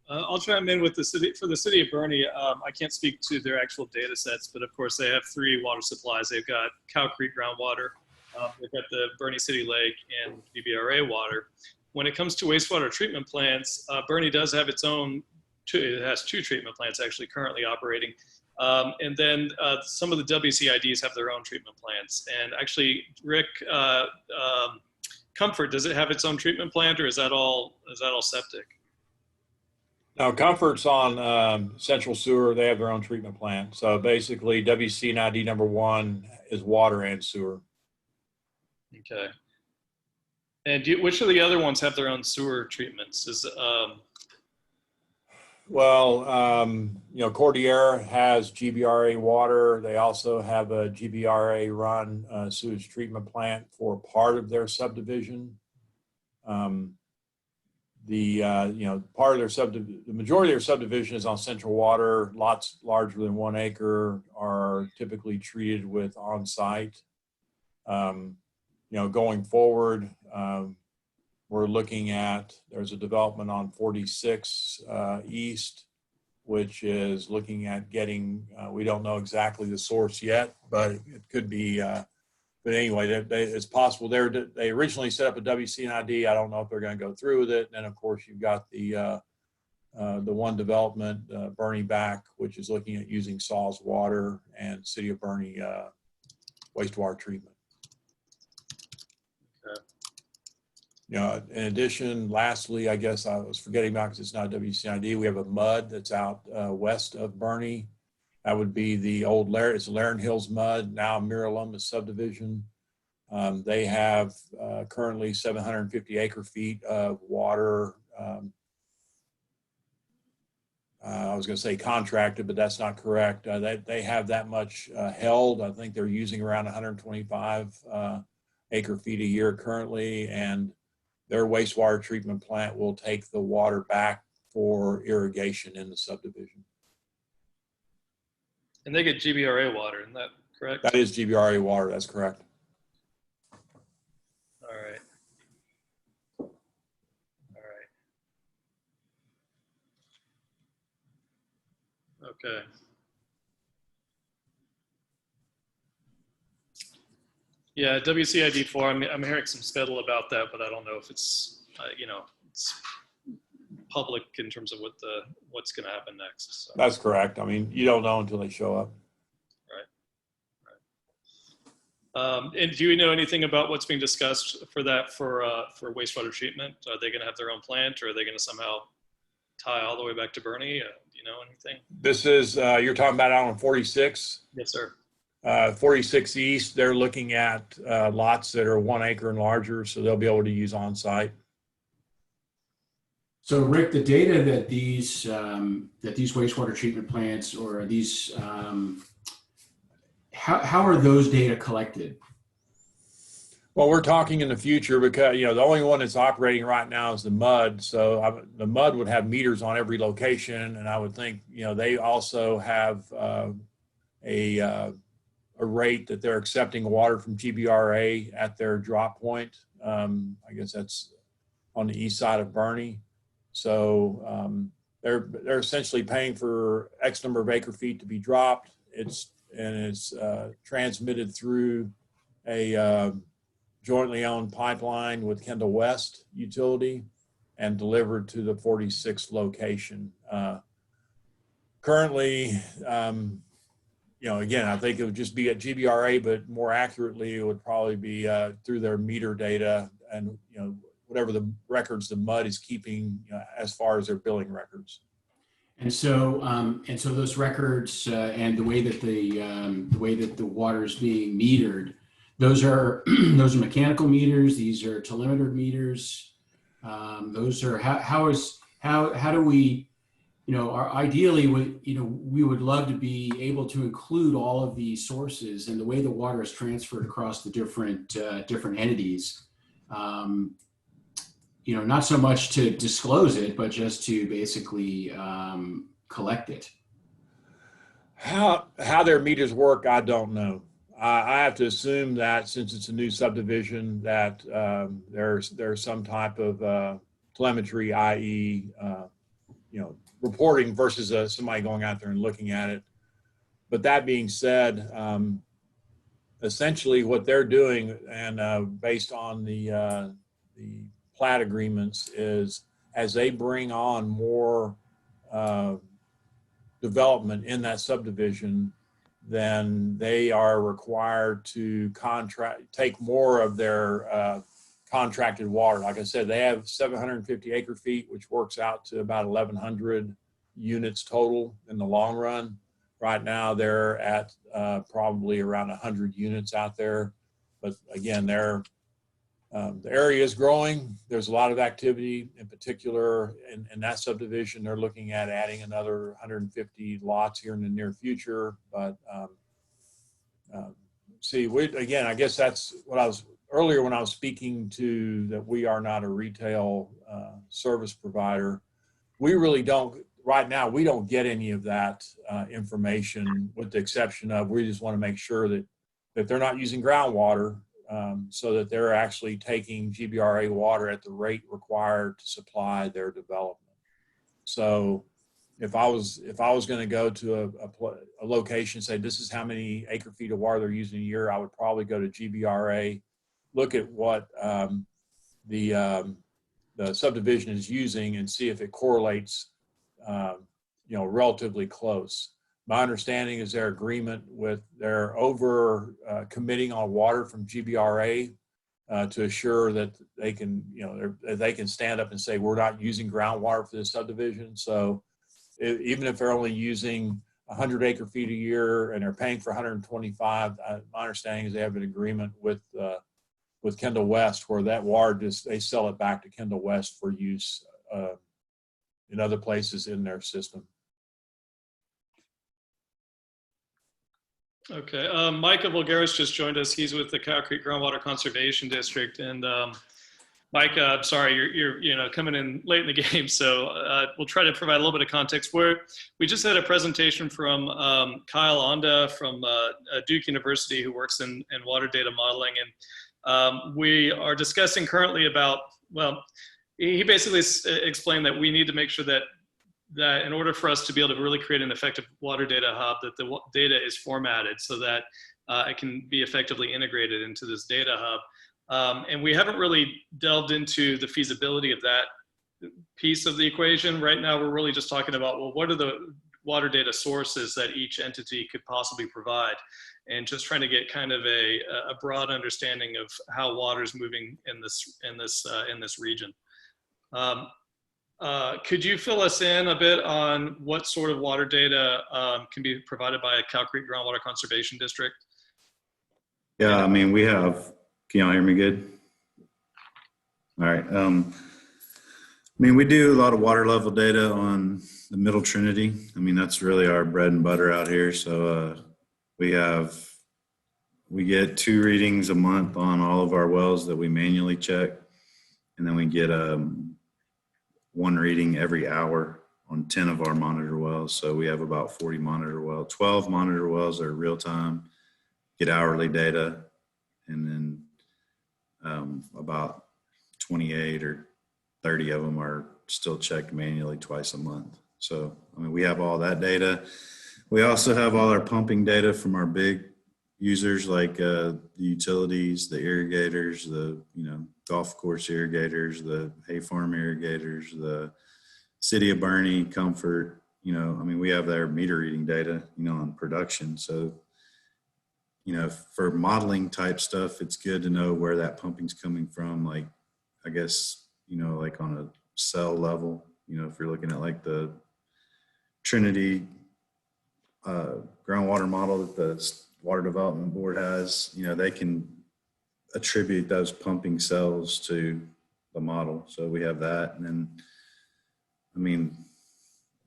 I'll chime in with the city. For the city of Bernie, I can't speak to their actual data sets, but of course they have 3 water supplies. They've got Cow Creek groundwater, they've got the Bernie City Lake, and GBRA water. When it comes to wastewater treatment plants, Bernie does have its own, it has 2 treatment plants actually currently operating. And then some of the WCIDs have their own treatment plants. And actually, Rick, Comfort, does it have its own treatment plant, or is that all septic? No, Comfort's on Central Sewer. They have their own treatment plant. So basically, WC&ID number 1 is water and sewer. Okay. And which of the other ones have their own sewer treatments? Cordillera has GBRA water. They also have a GBRA run sewage treatment plant for part of their subdivision. The majority of their subdivision is on central water. Lots larger than 1 acre are typically treated with on-site. Going forward, we're looking at, there's a development on 46 East, which is looking at getting, we don't know exactly the source yet, but it could be, but anyway, it's possible. They originally set up a WC&ID. I don't know if they're going to go through with it. And then, of course, you've got the one development, Bernie Back, which is looking at using SAWS water and City of Bernie wastewater treatment. Okay. In addition, lastly, I guess I was forgetting about, because it's not WC&ID, we have a MUD that's out west of Bernie. That would be the old it's Laron Hills Mud, now Miralumas subdivision. They have currently 750 acre feet of water I was going to say contracted, but that's not correct. They have that much held. I think they're using around 125 acre feet a year currently, and their wastewater treatment plant will take the water back for irrigation in the subdivision. And they get GBRA water, isn't that correct? That is GBRA water, that's correct. All right. All right. Okay. Yeah, WCID4, I'm hearing some spittle about that, but I don't know if it's, you know, it's public in terms of what's going to happen next. So. That's correct. I mean, you don't know until they show up. Right. And do you know anything about what's being discussed for that for wastewater treatment? Are they going to have their own plant, or are they going to somehow tie all the way back to Bernie? Do you know anything? This is, you're talking about out on 46? Yes, sir. 46 East, they're looking at lots that are 1 acre and larger, so they'll be able to use on site. So Rick, the data that these wastewater treatment plants or these, how are those data collected? Well, we're talking in the future because, you know, the only one that's operating right now is the MUD. So the MUD would have meters on every location. And I would think, you know, they also have a rate that they're accepting water from GBRA at their drop point. I guess that's on the east side of Bernie. So they're essentially paying for X number of acre feet to be dropped. It's transmitted through a jointly owned pipeline with Kendall West utility and delivered to the 46th location. Currently, you know, again, I think it would just be at GBRA, but more accurately, it would probably be through their meter data and, you know, whatever the records the MUD is keeping, you know, as far as their billing records. And so those records and the way that the water is being metered, those are mechanical meters. These are telemetered meters. Those are how do we, you know, ideally we would love to be able to include all of these sources and the way the water is transferred across the different entities. You know, not so much to disclose it, but just to basically collect it. How their meters work, I don't know. I have to assume that since it's a new subdivision, that there's some type of telemetry, i.e., you know, reporting versus somebody going out there and looking at it. But that being said, essentially what they're doing, and based on the plat agreements, is as they bring on more development in that subdivision, then they are required to take more of their contracted water. Like I said, they have 750 acre feet, which works out to about 1,100 units total in the long run. Right now, they're at probably around 100 units out there. But again, the area is growing. There's a lot of activity, in particular in that subdivision. They're looking at adding another 150 lots here in the near future. But see, again, I guess that's what I was earlier when I was speaking to, that we are not a retail service provider. We really don't, right now, we don't get any of that information, with the exception of, we just want to make sure that they're not using groundwater, so that they're actually taking GBRA water at the rate required to supply their development. So if I was going to go to a location and say, this is how many acre feet of water they're using a year, I would probably go to GBRA, look at what the subdivision is using, and see if it correlates, you know, relatively close. My understanding is their agreement with their over committing on water from GBRA to assure that they can, you know, they can stand up and say, we're not using groundwater for this subdivision. So even if they're only using 100 acre feet a year and they're paying for 125, my understanding is they have an agreement with Kendall West, where that water they sell it back to Kendall West for use in other places in their system. Okay, Micah Bulgaris just joined us. He's with the Cow Creek Groundwater Conservation District, and Micah, I'm sorry, you're coming in late in the game, so we'll try to provide a little bit of context. We just had a presentation from Kyle Onda from Duke University, who works in water data modeling, and we are discussing currently about, well, he basically explained that we need to make sure that in order for us to be able to really create an effective water data hub, that the data is formatted so that it can be effectively integrated into this data hub. And we haven't really delved into the feasibility of that piece of the equation. Right now, we're really just talking about, well, what are the water data sources that each entity could possibly provide? And just trying to get kind of a broad understanding of how water is moving in this region. Could you fill us in a bit on what sort of water data can be provided by a Cow Creek Groundwater Conservation District? Yeah, I mean, we have, can y'all hear me good? All right. I mean, we do a lot of water level data on the Middle Trinity. I mean, that's really our bread and butter out here. So we get 2 readings a month on all of our wells that we manually check. And then we get 1 reading every hour on 10 of our monitor wells. So we have about 40 monitor wells. 12 monitor wells are real time, get hourly data, and then about 28 or 30 of them are still checked manually twice a month. So, I mean, we have all that data. We also have all our pumping data from our big users like the utilities, the irrigators, the golf course irrigators, the hay farm irrigators, the city of Bernie, Comfort. I mean, we have their meter reading data, on production. So, for modeling type stuff, it's good to know where that pumping's coming from. Like, I guess, like on a cell level, if you're looking at like the Trinity groundwater model that the Water Development Board has, they can attribute those pumping cells to the model. So we have that. And then, I mean,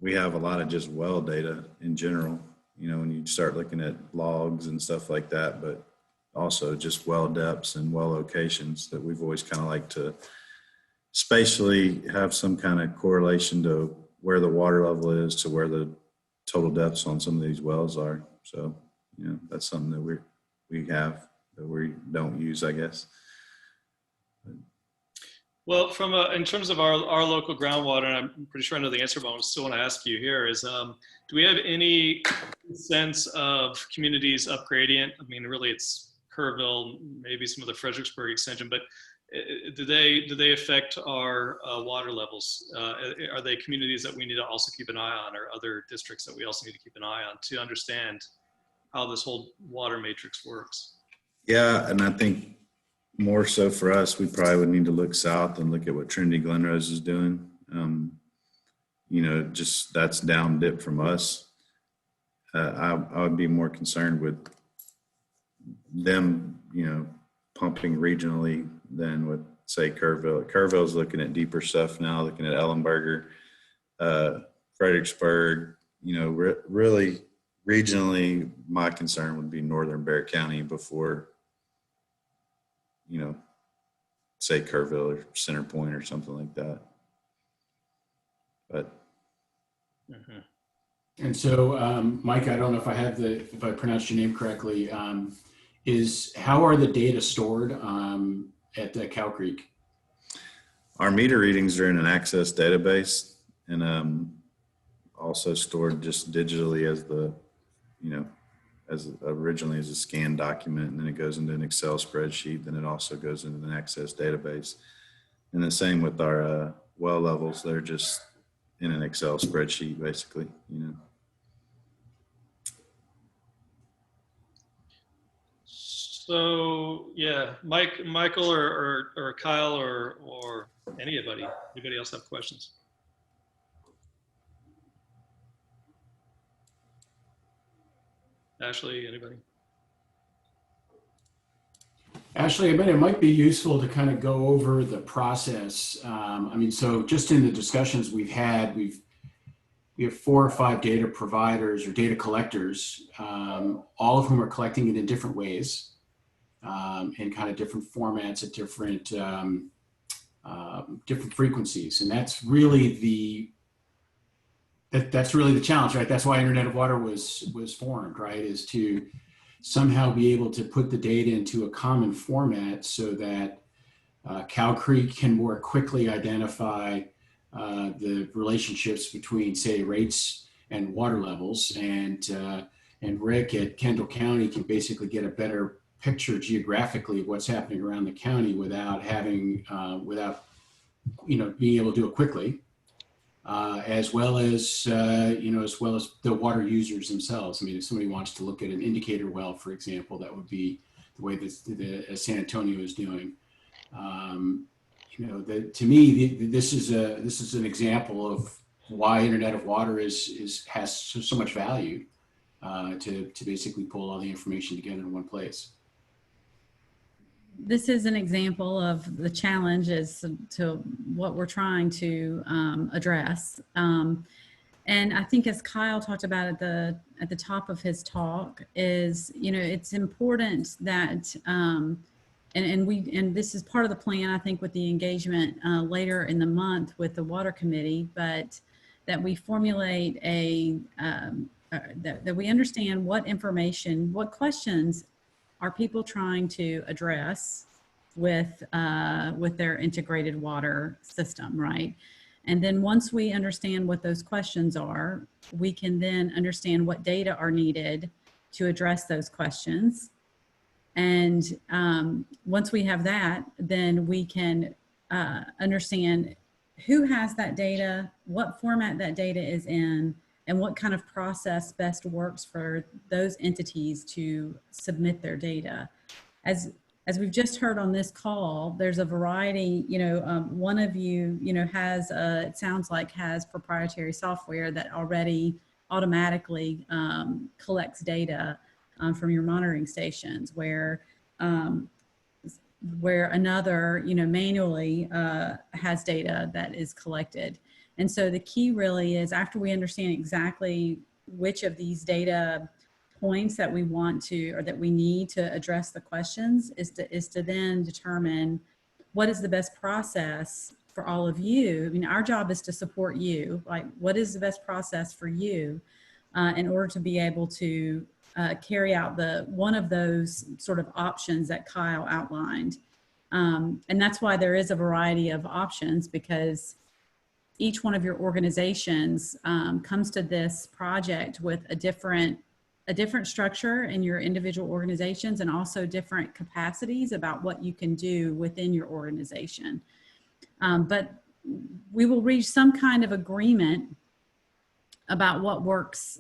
we have a lot of just well data in general, when you start looking at logs and stuff like that, but also just well depths and well locations that we've always kind of liked to spatially have some kind of correlation to where the water level is to where the total depths on some of these wells are. So, that's something that we have that we don't use, I guess. Well, in terms of our local groundwater, and I'm pretty sure I know the answer, but I still want to ask you here is, do we have any sense of communities up gradient? I mean, really it's Kerrville, maybe some of the Fredericksburg extension, but do they affect our water levels? Are they communities that we need to also keep an eye on, or other districts that we also need to keep an eye on to understand how this whole water matrix works? Yeah, and I think more so for us, we probably would need to look south and look at what Trinity Glenrose is doing. Just that's down dip from us. I would be more concerned with them, pumping regionally than with, say, Kerrville. Kerrville's looking at deeper stuff now, looking at Ellenberger, Fredericksburg. Really regionally, my concern would be northern Barrett County before, say Kerrville or Center Point or something like that. But. And so, Mike, I don't know if I pronounced your name correctly. How are the data stored at the Cow Creek? Our meter readings are in an Access database, and also stored just digitally as originally as a scanned document, and then it goes into an Excel spreadsheet. Then it also goes into an Access database, and the same with our well levels. They're just in an Excel spreadsheet, basically. So yeah, Michael, or Kyle, or anybody else have questions? Ashley, anybody? Ashley, I mean, it might be useful to kind of go over the process. I mean, so just in the discussions we've had, we have 4 or 5 data providers or data collectors, all of whom are collecting it in different ways, in kind of different formats at different frequencies, and that's really the challenge, right? That's why Internet of Water was formed, right? Is to somehow be able to put the data into a common format so that Cow Creek can more quickly identify the relationships between, say, rates and water levels, and Rick at Kendall County can basically get a better picture geographically of what's happening around the county without being able to do it quickly, as well as the water users themselves. I mean, if somebody wants to look at an indicator well, for example, that would be the way that San Antonio is doing. To me, this is an example of why Internet of Water has so much value, to basically pull all the information together in one place. This is an example of the challenge as to what we're trying to address. And I think, as Kyle talked about at the top of his talk, is, it's important that and this is part of the plan, I think, with the engagement later in the month with the Water Committee, but that we formulate that we understand what information, what questions are people trying to address with their integrated water system, right? And then once we understand what those questions are, we can then understand what data are needed to address those questions. And once we have that, then we can understand who has that data, what format that data is in, and what kind of process best works for those entities to submit their data. As we've just heard on this call, there's a variety, one of you, has, it sounds like has proprietary software that already automatically collects data from your monitoring stations, where another, manually has data that is collected. And so the key really is, after we understand exactly which of these data points that we want to, or that we need to address the questions, is to then determine what is the best process for all of you. I mean, our job is to support you. Like, what is the best process for you in order to be able to carry out one of those sort of options that Kyle outlined. And that's why there is a variety of options, because each one of your organizations comes to this project with a different structure in your individual organizations, and also different capacities about what you can do within your organization. But we will reach some kind of agreement about what works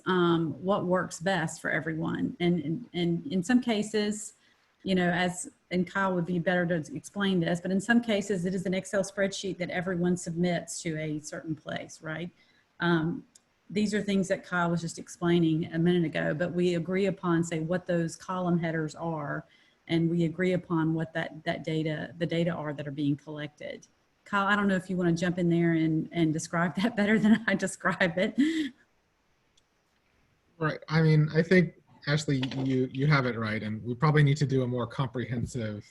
best for everyone. And in some cases, and Kyle would be better to explain this, but in some cases it is an Excel spreadsheet that everyone submits to a certain place, right? These are things that Kyle was just explaining a minute ago, but we agree upon, say, what those column headers are, and we agree upon what the data are that are being collected. Kyle, I don't know if you want to jump in there and describe that better than I describe it. Right. I mean, I think, Ashley, you have it right, and we probably need to do a more comprehensive,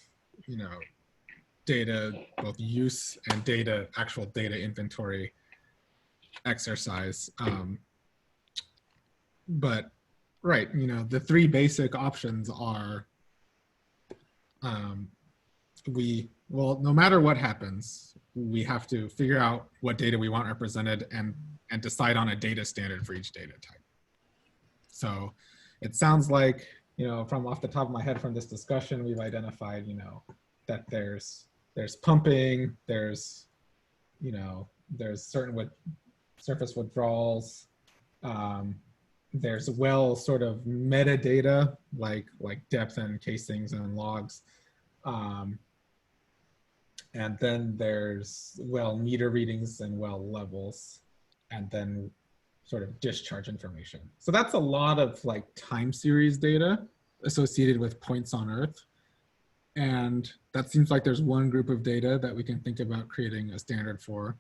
data, both use and actual data inventory exercise. But right, the 3 basic options are, no matter what happens, we have to figure out what data we want represented and decide on a data standard for each data type. So it sounds like, from off the top of my head from this discussion, we've identified, that there's pumping, there's certain surface withdrawals, there's sort of metadata like depth and casings and logs, and then there's meter readings and levels, and then sort of discharge information. So that's a lot of time series data associated with points on Earth. And that seems like there's one group of data that we can think about creating a standard for.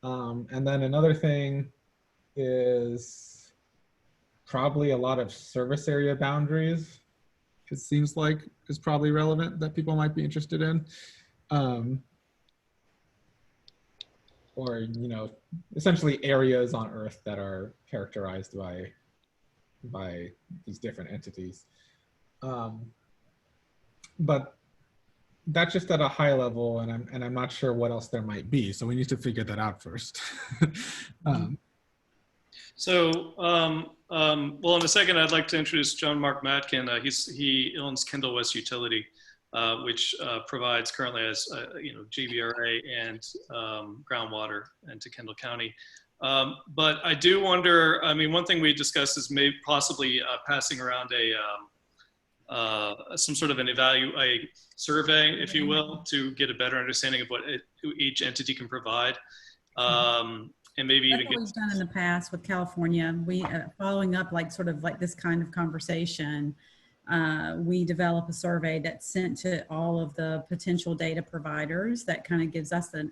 And then another thing is probably a lot of service area boundaries. It seems like is probably relevant that people might be interested in. Or, you know, essentially areas on Earth that are characterized by these different entities. But that's just at a high level, and I'm not sure what else there might be. So we need to figure that out first. Well, in a second, I'd like to introduce John Mark Matkin. He owns Kendall West Utility, which provides currently as GBRA and groundwater into Kendall County. But I do wonder. I mean, one thing we discussed is maybe possibly passing around some sort of a survey, if you will, to get a better understanding of what each entity can provide. And maybe That's even what we've done in the past with California. We following up sort of like this kind of conversation. We develop a survey that's sent to all of the potential data providers that kind of gives us the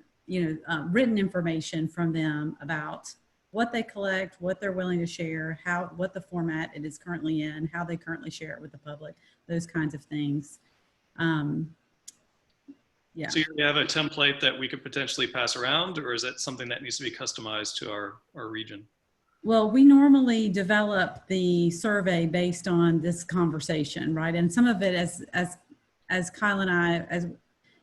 written information from them about what they collect, what they're willing to share, what the format it is currently in, how they currently share it with the public, those kinds of things. Yeah. So you have a template that we could potentially pass around, or is that something that needs to be customized to our region? Well, we normally develop the survey based on this conversation, right? And some of it, as Kyle and I,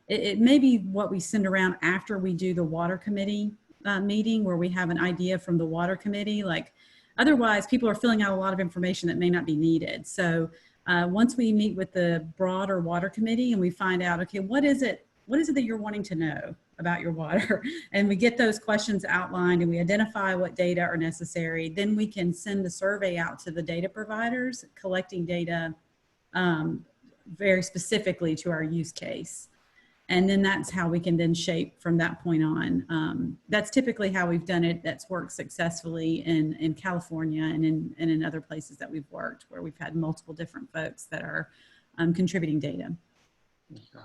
it may be what we send around after we do the water committee meeting, where we have an idea from the water committee. Like, otherwise, people are filling out a lot of information that may not be needed. So once we meet with the broader water committee and we find out, okay, what is it that you're wanting to know about your water? And we get those questions outlined and we identify what data are necessary. Then we can send the survey out to the data providers, collecting data very specifically to our use case. And then that's how we can then shape from that point on. That's typically how we've done it. That's worked successfully in California and in other places that we've worked, where we've had multiple different folks that are contributing data. Okay.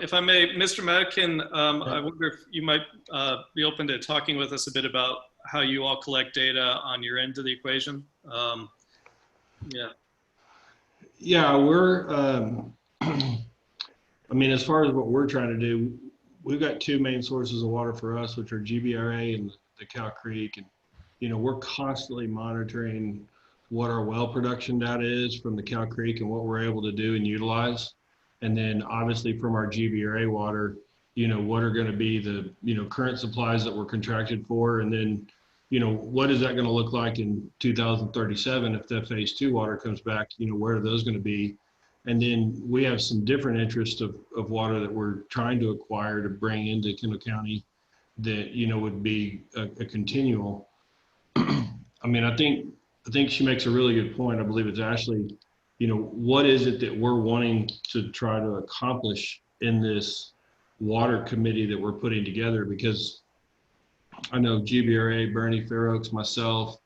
If I may, Mr. Matkin, I wonder if you might be open to talking with us a bit about how you all collect data on your end of the equation. Yeah, we're, I mean, as far as what we're trying to do, we've got two main sources of water for us, which are GBRA and the Cow Creek. And, we're constantly monitoring what our well production data is from the Cow Creek and what we're able to do and utilize. And then obviously from our GBRA water, what are going to be the, current supplies that we're contracted for. And then, what is that going to look like in 2037 if the phase 2 water comes back, where are those going to be? And then we have some different interests of water that we're trying to acquire to bring into Kendall County that, would be a continual. I mean, I think she makes a really good point. I believe it's Ashley. What is it that we're wanting to try to accomplish in this water committee that we're putting together? Because I know GBRA, Bernie, Fair Oaks, myself,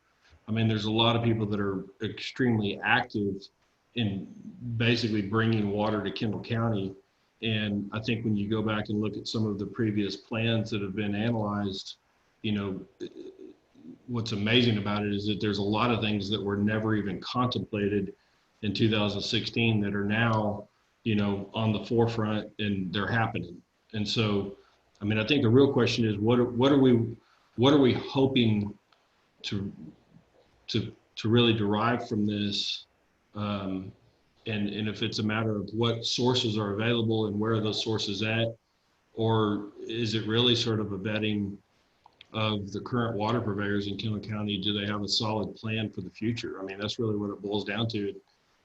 I mean, there's a lot of people that are extremely active in basically bringing water to Kendall County. And I think when you go back and look at some of the previous plans that have been analyzed, what's amazing about it is that there's a lot of things that were never even contemplated in 2016 that are now, on the forefront, and they're happening. And so, I mean, I think the real question is, what are we hoping to really derive from this? And if it's a matter of what sources are available and where are those sources at, or is it really sort of a vetting of the current water purveyors in Kendall County? Do they have a solid plan for the future? I mean, that's really what it boils down to.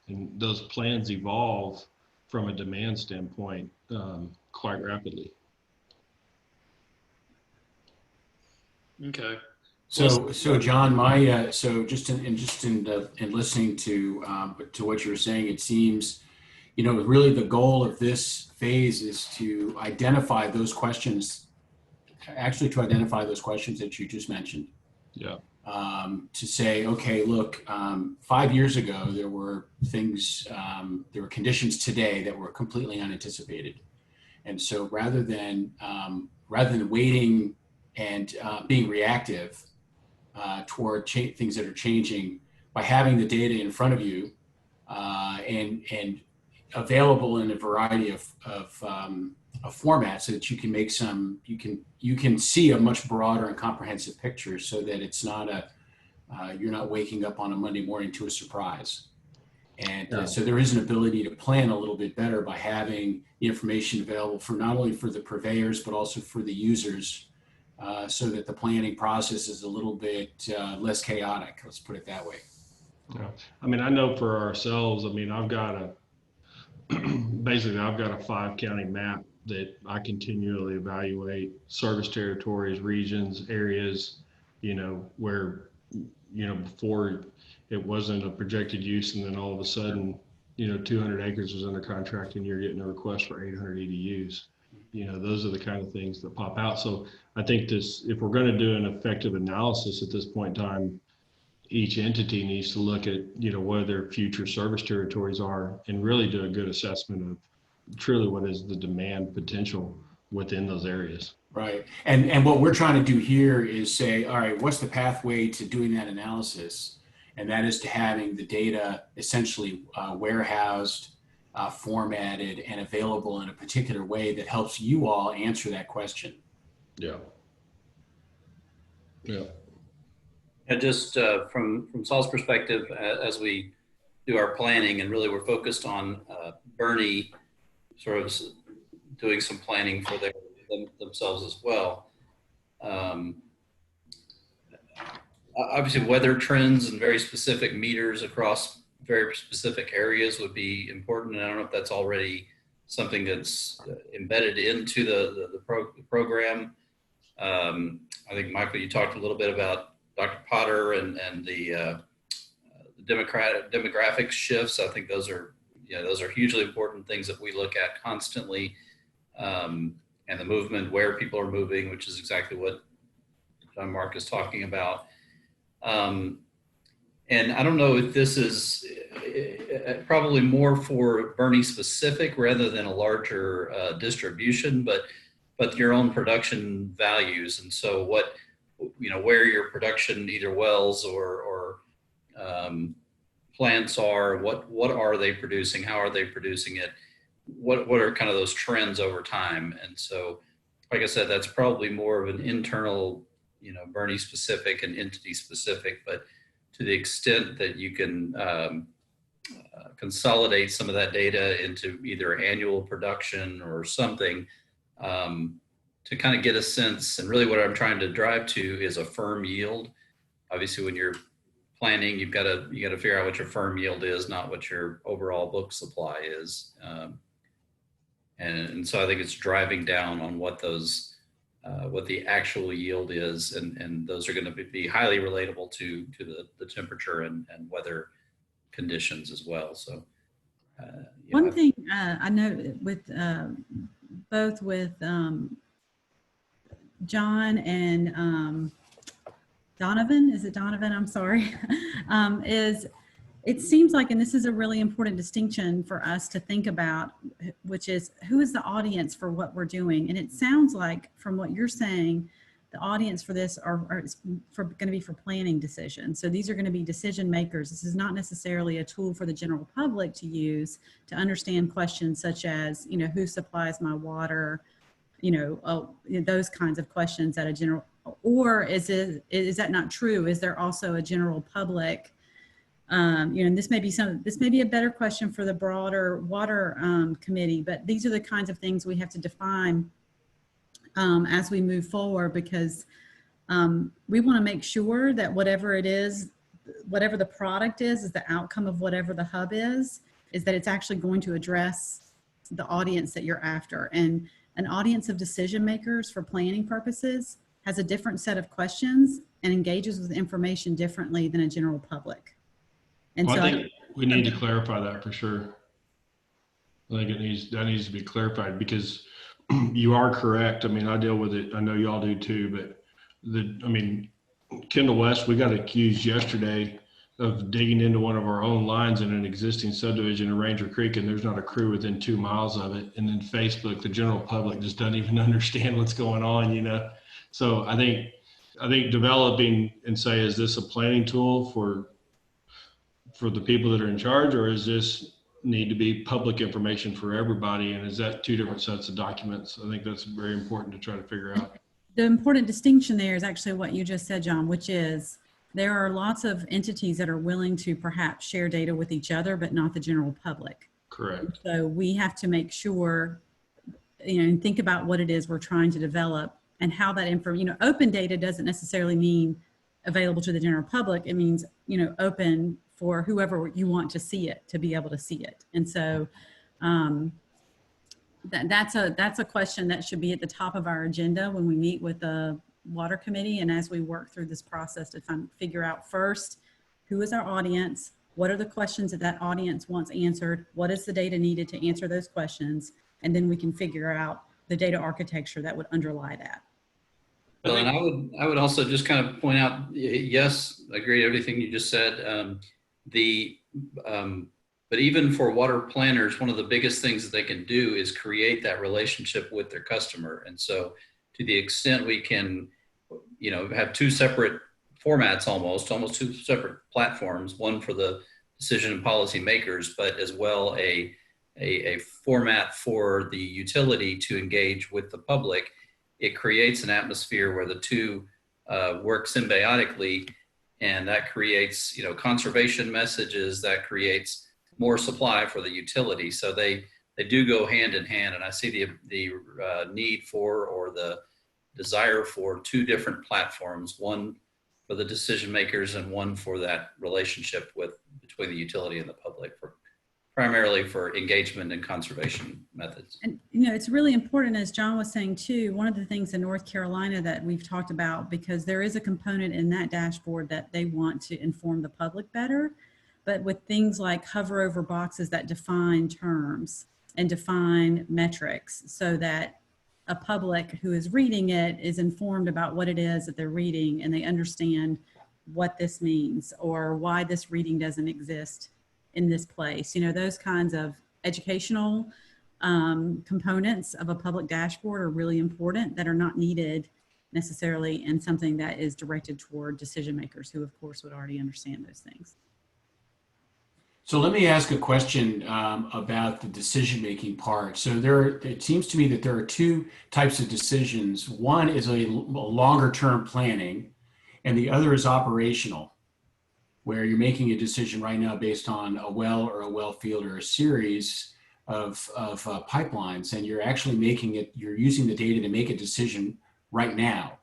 And those plans evolve from a demand standpoint quite rapidly. Okay. So John, so just in listening to what you were saying, it seems, really the goal of this phase is to identify those questions, that you just mentioned. Yeah. to say, okay, look, 5 years ago, there were things, there were conditions today that were completely unanticipated. And so rather than waiting and being reactive toward things that are changing, by having the data in front of you and available in a variety of formats, so that you can make you can see a much broader and comprehensive picture, so that it's not you're not waking up on a Monday morning to a surprise. And so there is an ability to plan a little bit better by having the information available for not only for the purveyors, but also for the users, so that the planning process is a little bit less chaotic. Let's put it that way. Yeah. I mean, I know for ourselves, I mean, I've got basically I've got a 5-county map that I continually evaluate service territories, regions, areas, where, before it wasn't a projected use, and then all of a sudden, 200 acres was under contract and you're getting a request for 800 EDUs. Those are the kind of things that pop out. So I think if we're going to do an effective analysis at this point in time, each entity needs to look at, where their future service territories are, and really do a good assessment of truly what is the demand potential within those areas. Right. And what we're trying to do here is say, all right, what's the pathway to doing that analysis? And that is to having the data essentially warehoused, formatted, and available in a particular way that helps you all answer that question. Yeah. Yeah. And just from Saul's perspective, as we do our planning, and really we're focused on Bernie sort of doing some planning for themselves as well. Obviously, weather trends and very specific meters across very specific areas would be important. And I don't know if that's already something that's embedded into the program. I think, Michael, you talked a little bit about Dr. Potter and the demographic shifts. I think those are hugely important things that we look at constantly, and the movement, where people are moving, which is exactly what John Mark is talking about. And I don't know if this is probably more for Bernie specific rather than a larger distribution, but your own production values. And so where your production, either wells or plants are, what are they producing? How are they producing it? What are kind of those trends over time? And so, like I said, that's probably more of an internal, Bernie specific and entity specific, but to the extent that you can consolidate some of that data into either annual production or something, to kind of get a sense. And really what I'm trying to drive to is a firm yield. Obviously, when you're planning, you got to figure out what your firm yield is, not what your overall book supply is. And so I think it's driving down on what the actual yield is, and those are going to be highly relatable to the temperature and weather conditions as well. So one thing I know with both with John and Donovan, is it Donovan? I'm sorry, is it seems like, and this is a really important distinction for us to think about, which is who is the audience for what we're doing. And it sounds like from what you're saying, the audience for this are going to be for planning decisions. So these are going to be decision makers. This is not necessarily a tool for the general public to use to understand questions such as, who supplies my water, those kinds of questions at a general, or is that not true? Is there also a general public? And this may be a better question for the broader water committee, but these are the kinds of things we have to define as we move forward, because we want to make sure that whatever it is, whatever the product is the outcome of whatever the hub is that it's actually going to address the audience that you're after. And an audience of decision makers for planning purposes has a different set of questions and engages with information differently than a general public. And well, so I think we need to clarify that for sure. I think that needs to be clarified, because you are correct. I mean, I deal with it. I know y'all do too, but Kendall West, we got accused yesterday of digging into one of our own lines in an existing subdivision in Ranger Creek, and there's not a crew within 2 miles of it. And then Facebook, the general public just doesn't even understand what's going on, you know? So I think developing and say, is this a planning tool for the people that are in charge, or is this need to be public information for everybody? And is that 2 different sets of documents? I think that's very important to try to figure out. The important distinction there is actually what you just said, John, which is there are lots of entities that are willing to perhaps share data with each other, but not the general public. Correct. So we have to make sure, and think about what it is we're trying to develop and how that information, open data doesn't necessarily mean available to the general public. It means, open for whoever you want to see it, to be able to see it. And so that's a question that should be at the top of our agenda when we meet with the water committee. And as we work through this process to figure out first, who is our audience? What are the questions that audience wants answered? What is the data needed to answer those questions? And then we can figure out the data architecture that would underlie that. Well, and I would also just kind of point out, yes, I agree with everything you just said. But even for water planners, one of the biggest things that they can do is create that relationship with their customer. And so to the extent we can, have 2 separate formats, almost 2 separate platforms, one for the decision and policy makers, but as well a format for the utility to engage with the public, it creates an atmosphere where the 2 work symbiotically, and that creates, conservation messages, that creates more supply for the utility. So they do go hand in hand, and I see the need for, or the desire for, 2 different platforms, one for the decision makers and one for that relationship between the utility and the public, primarily for engagement and conservation methods. And it's really important, as John was saying too, one of the things in North Carolina that we've talked about, because there is a component in that dashboard that they want to inform the public better, but with things like hover over boxes that define terms and define metrics so that a public who is reading it is informed about what it is that they're reading, and they understand what this means or why this reading doesn't exist in this place. Those kinds of educational components of a public dashboard are really important, that are not needed necessarily in something that is directed toward decision makers who of course would already understand those things. So let me ask a question about the decision-making part. So it seems to me that there are 2 types of decisions. One is a longer-term planning, and the other is operational, where you're making a decision right now based on a well or a well field or a series of pipelines, and you're actually you're using the data to make a decision right now.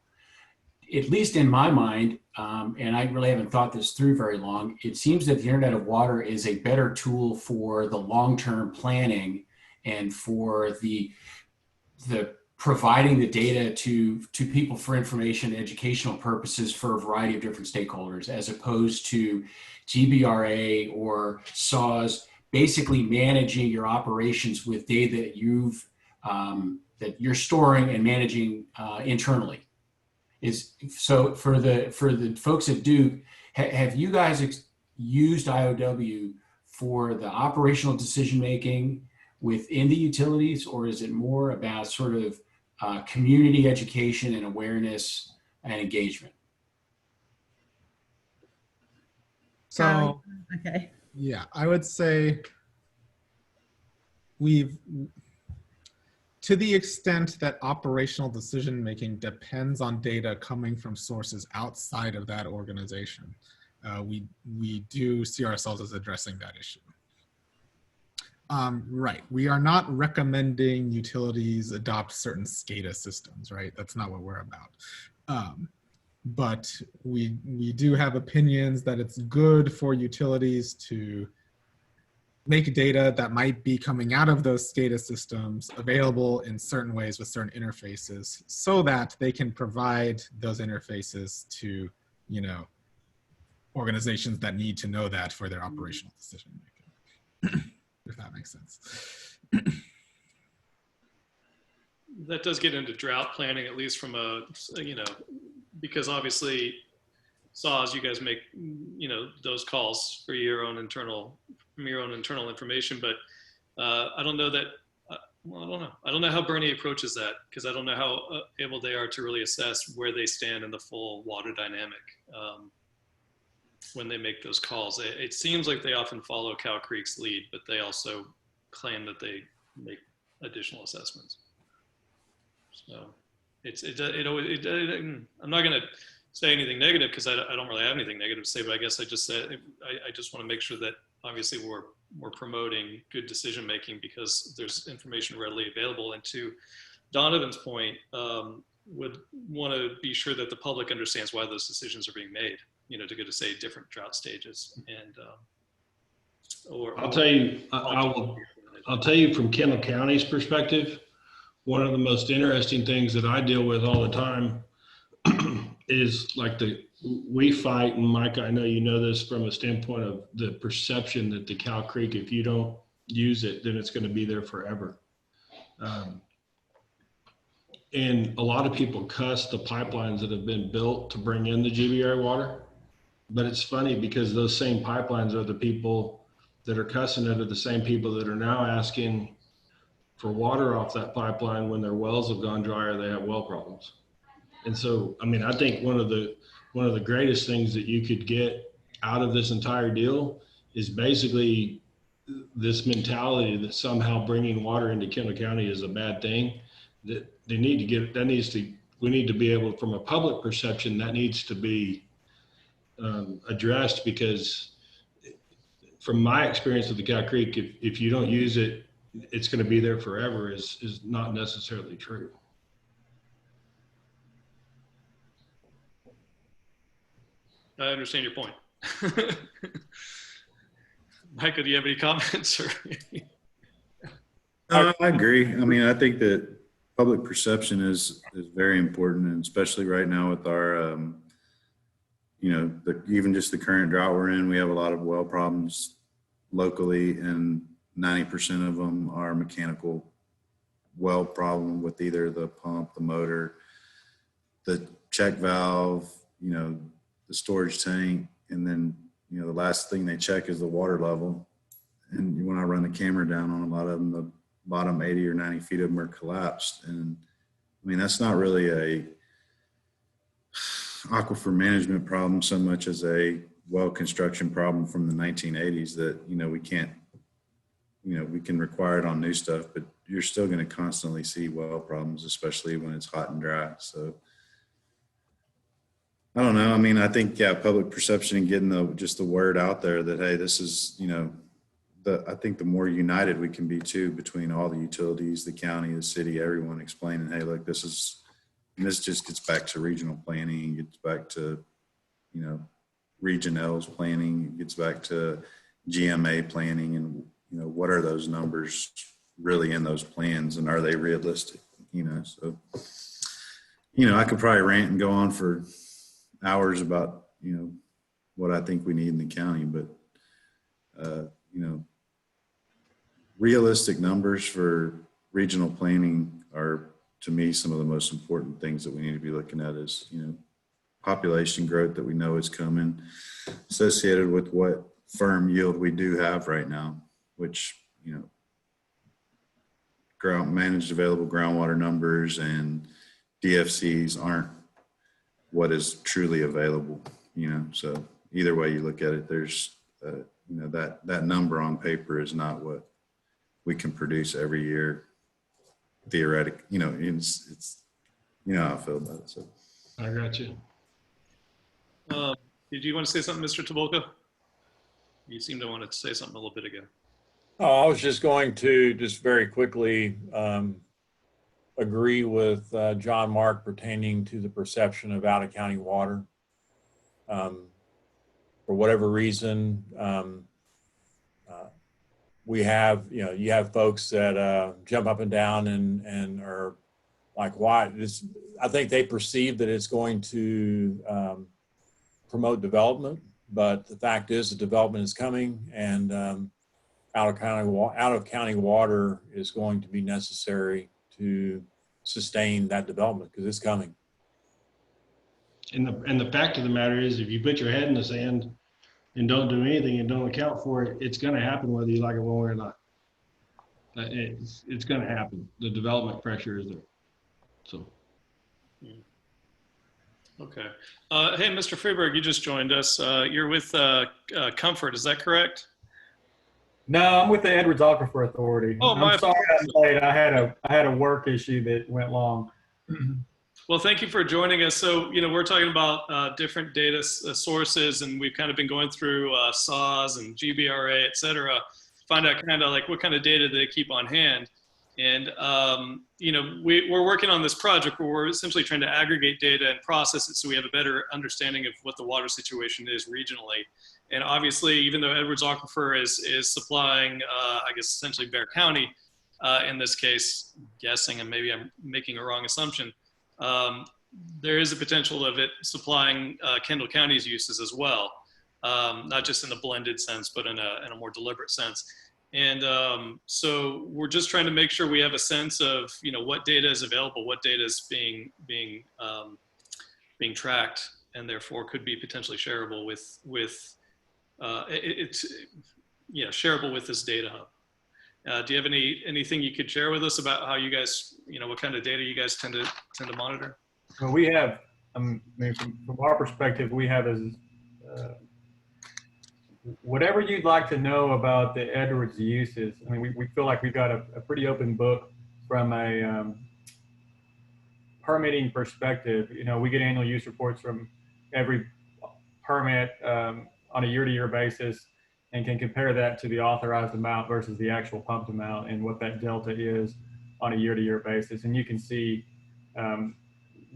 At least in my mind, and I really haven't thought this through very long, it seems that the Internet of Water is a better tool for the long-term planning and for the providing the data to people for information and educational purposes for a variety of different stakeholders, as opposed to GBRA or SAWS, basically managing your operations with data that you're storing and managing internally. So for the folks at Duke, have you guys used IOW for the operational decision making within the utilities, or is it more about sort of community education and awareness and engagement? So, okay. Yeah, I would say to the extent that operational decision making depends on data coming from sources outside of that organization, we do see ourselves as addressing that issue. Right, we are not recommending utilities adopt certain SCADA systems, right? That's not what we're about. But we do have opinions that it's good for utilities to make data that might be coming out of those SCADA systems available in certain ways with certain interfaces, so that they can provide those interfaces to, organizations that need to know that for their operational decision making. If that makes sense. That does get into drought planning, at least from because obviously saw as you guys make, those calls for your own internal information. But I don't know that. Well, I don't know. I don't know how Bernie approaches that, because I don't know how able they are to really assess where they stand in the full water dynamic when they make those calls. It seems like they often follow Cow Creek's lead, but they also claim that they make additional assessments. So I'm not going to say anything negative, because I don't really have anything negative to say, but I guess I just want to make sure that obviously we're promoting good decision making, because there's information readily available. And to Donovan's point, would want to be sure that the public understands why those decisions are being made, to go to, say, different drought stages. And I'll tell you from Kendall County's perspective, one of the most interesting things that I deal with all the time is like we fight, and Mike, I know you know this from a standpoint of the perception that the Cow Creek, if you don't use it, then it's going to be there forever. And a lot of people cuss the pipelines that have been built to bring in the GBRA water. But it's funny, because those same pipelines are the people that are cussing it, are the same people that are now asking for water off that pipeline when their wells have gone dry or they have well problems. And so, I mean, I think one of the greatest things that you could get out of this entire deal is basically this mentality that somehow bringing water into Kendall County is a bad thing. That we need to be able, from a public perception, that needs to be addressed, because from my experience with the Cow Creek, if you don't use it, it's going to be there forever is not necessarily true. I understand your point. Michael, do you have any comments? I agree. I mean, I think that public perception is very important, and especially right now with our, even just the current drought we're in, we have a lot of well problems locally, and 90% of them are mechanical well problem with either the pump, the motor, the check valve, the storage tank, and then, the last thing they check is the water level. And when I run the camera down on a lot of them, the bottom 80 or 90 feet of them are collapsed. And I mean, that's not really a aquifer management problem so much as a well construction problem from the 1980s that, we can't, we can require it on new stuff, but you're still going to constantly see well problems, especially when it's hot and dry. So I don't know. I mean, I think, public perception and getting just the word out there that, hey, this is, I think the more united we can be too, between all the utilities, the county, the city, everyone explaining, hey, look, this just gets back to regional planning, gets back to, Region L's planning, it gets back to GMA planning, and, what are those numbers really in those plans, and are they realistic? So, I could probably rant and go on for hours about, what I think we need in the county, but, realistic numbers for regional planning are, to me, some of the most important things that we need to be looking at is, population growth that we know is coming, associated with what firm yield we do have right now, which, managed available groundwater numbers and DFCs aren't what is truly available, so either way you look at it, there's, that number on paper is not what we can produce every year. Theoretic, it's, how I feel about it. So I got you. Did you want to say something, Mr. Tobolka? You seemed to want to say something a little bit ago. Oh, I was just going to very quickly agree with John Mark pertaining to the perception of out-of-county water. For whatever reason, we have, you have folks that jump up and down and are like, why? I think they perceive that it's going to promote development, but the fact is the development is coming, and out of county water is going to be necessary to sustain that development, because it's coming. And the fact of the matter is, if you put your head in the sand and don't do anything and don't account for it, it's going to happen whether you like it one way or not. It's going to happen. The development pressure is there. So. Okay. Hey, Mr. Freeberg, you just joined us. You're with Comfort, is that correct? No, I'm with the Edwards Aquifer Authority. Oh, I'm sorry I'm late. I had a work issue that went long. Well, thank you for joining us. So, we're talking about different data sources, and we've kind of been going through SAWS and GBRA, et cetera, find out kind of like what kind of data they keep on hand. And, we're working on this project where we're essentially trying to aggregate data and process it so we have a better understanding of what the water situation is regionally. And obviously, even though Edwards Aquifer is supplying, I guess, essentially Bexar County in this case, guessing, and maybe I'm making a wrong assumption, there is a potential of it supplying Kendall County's uses as well, not just in a blended sense, but in a more deliberate sense. And so we're just trying to make sure we have a sense of, what data is available, what data is being tracked, and therefore could be potentially shareable with shareable with this data hub. Do you have anything you could share with us about how you guys, what kind of data you guys tend to monitor? Well, we have, from our perspective, we have as whatever you'd like to know about the Edwards uses. I mean, we feel like we've got a pretty open book from a permitting perspective. We get annual use reports from every permit on a year-to-year basis, and can compare that to the authorized amount versus the actual pumped amount and what that delta is on a year-to-year basis. And you can see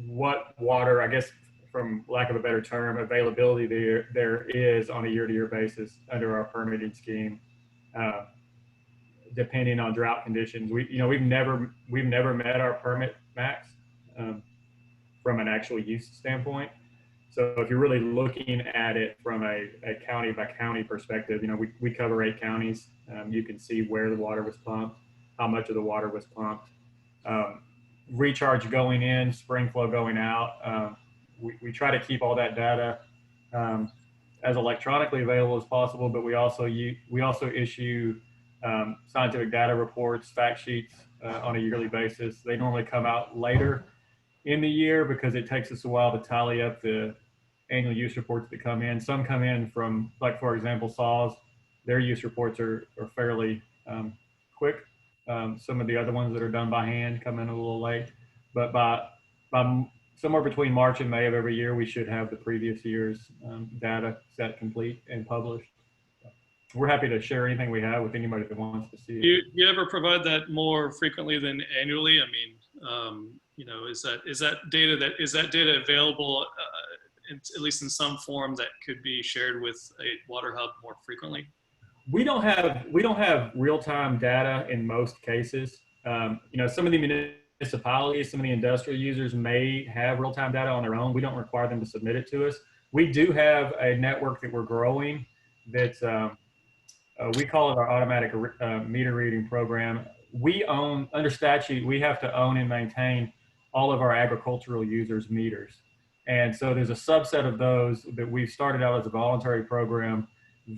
what water, I guess, from lack of a better term, availability there is on a year-to-year basis under our permitting scheme, depending on drought conditions. We've never met our permit max from an actual use standpoint. So if you're really looking at it from a county by county perspective, we cover 8 counties. You can see where the water was pumped, how much of the water was pumped, recharge going in, spring flow going out. We try to keep all that data as electronically available as possible, but we also issue scientific data reports, fact sheets on a yearly basis. They normally come out later in the year because it takes us a while to tally up the annual use reports that come in. Some come in from, like, for example, SAWS. Their use reports are fairly quick. Some of the other ones that are done by hand come in a little late, but by somewhere between March and May of every year, we should have the previous year's data set complete and published. We're happy to share anything we have with anybody that wants to see it. Do you ever provide that more frequently than annually? I mean, is that data available at least in some form that could be shared with a water hub more frequently? We don't have real-time data in most cases. Some of the municipalities, some of the industrial users may have real-time data on their own. We don't require them to submit it to us. We do have a network that we're growing that's, we call it our automatic meter reading program. We own, under statute, we have to own and maintain all of our agricultural users' meters. And so there's a subset of those that we've started out as a voluntary program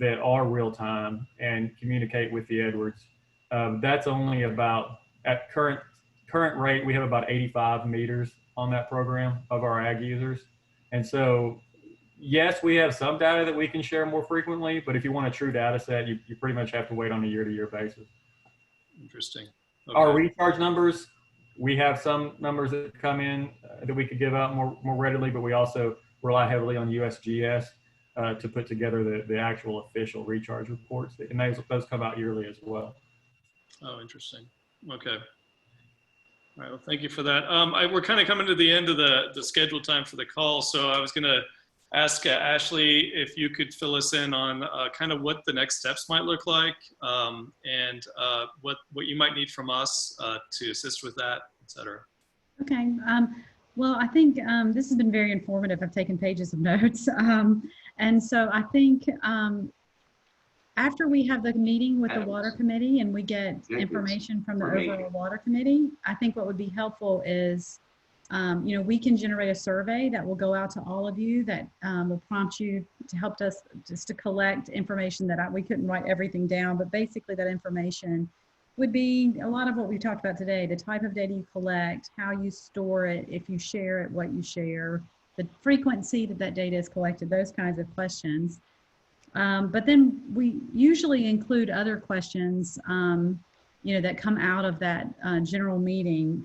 that are real time and communicate with the Edwards. That's only about, at current rate, we have about 85 meters on that program of our ag users. And so, yes, we have some data that we can share more frequently, but if you want a true data set, you pretty much have to wait on a year-to-year basis. Interesting. Okay. Our recharge numbers, we have some numbers that come in that we could give out more readily, but we also rely heavily on USGS to put together the actual official recharge reports, and those come out yearly as well. Oh, interesting. Okay. All right. Well, thank you for that. We're kind of coming to the end of the scheduled time for the call, so I was going to ask Ashley if you could fill us in on kind of what the next steps might look like, and what you might need from us to assist with that, et cetera. Okay. Well, I think this has been very informative. I've taken pages of notes. And so I think after we have the meeting with the water committee and we get information from the overall water committee, I think what would be helpful is We can generate a survey that will go out to all of you that will prompt you to help us just to collect information that we couldn't write everything down, but basically that information would be a lot of what we talked about today, the type of data you collect, how you store it, if you share it, what you share, the frequency that data is collected, those kinds of questions. But then we usually include other questions, that come out of that general meeting,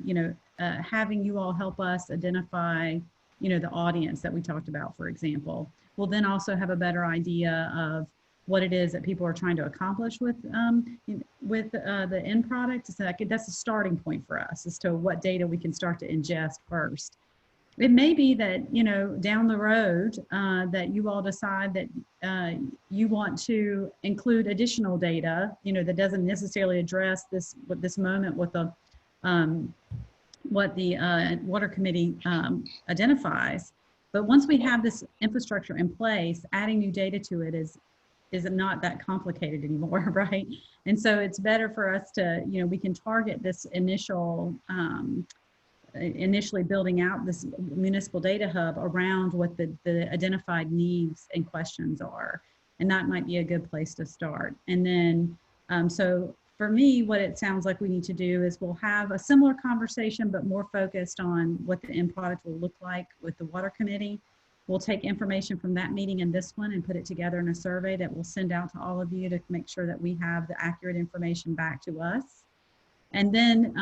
having you all help us identify, the audience that we talked about, for example. We'll then also have a better idea of what it is that people are trying to accomplish with the end product. So that's a starting point for us as to what data we can start to ingest first. It may be that, down the road that you all decide that you want to include additional data, that doesn't necessarily address this moment with the what the water committee identifies. But once we have this infrastructure in place, adding new data to it is not that complicated anymore, right? And so it's better for us to, we can target this initially building out this municipal data hub around what the identified needs and questions are. And that might be a good place to start. And then, so for me, what it sounds like we need to do is we'll have a similar conversation, but more focused on what the end product will look like with the water committee. We'll take information from that meeting and this one and put it together in a survey that we'll send out to all of you to make sure that we have the accurate information back to us. And then,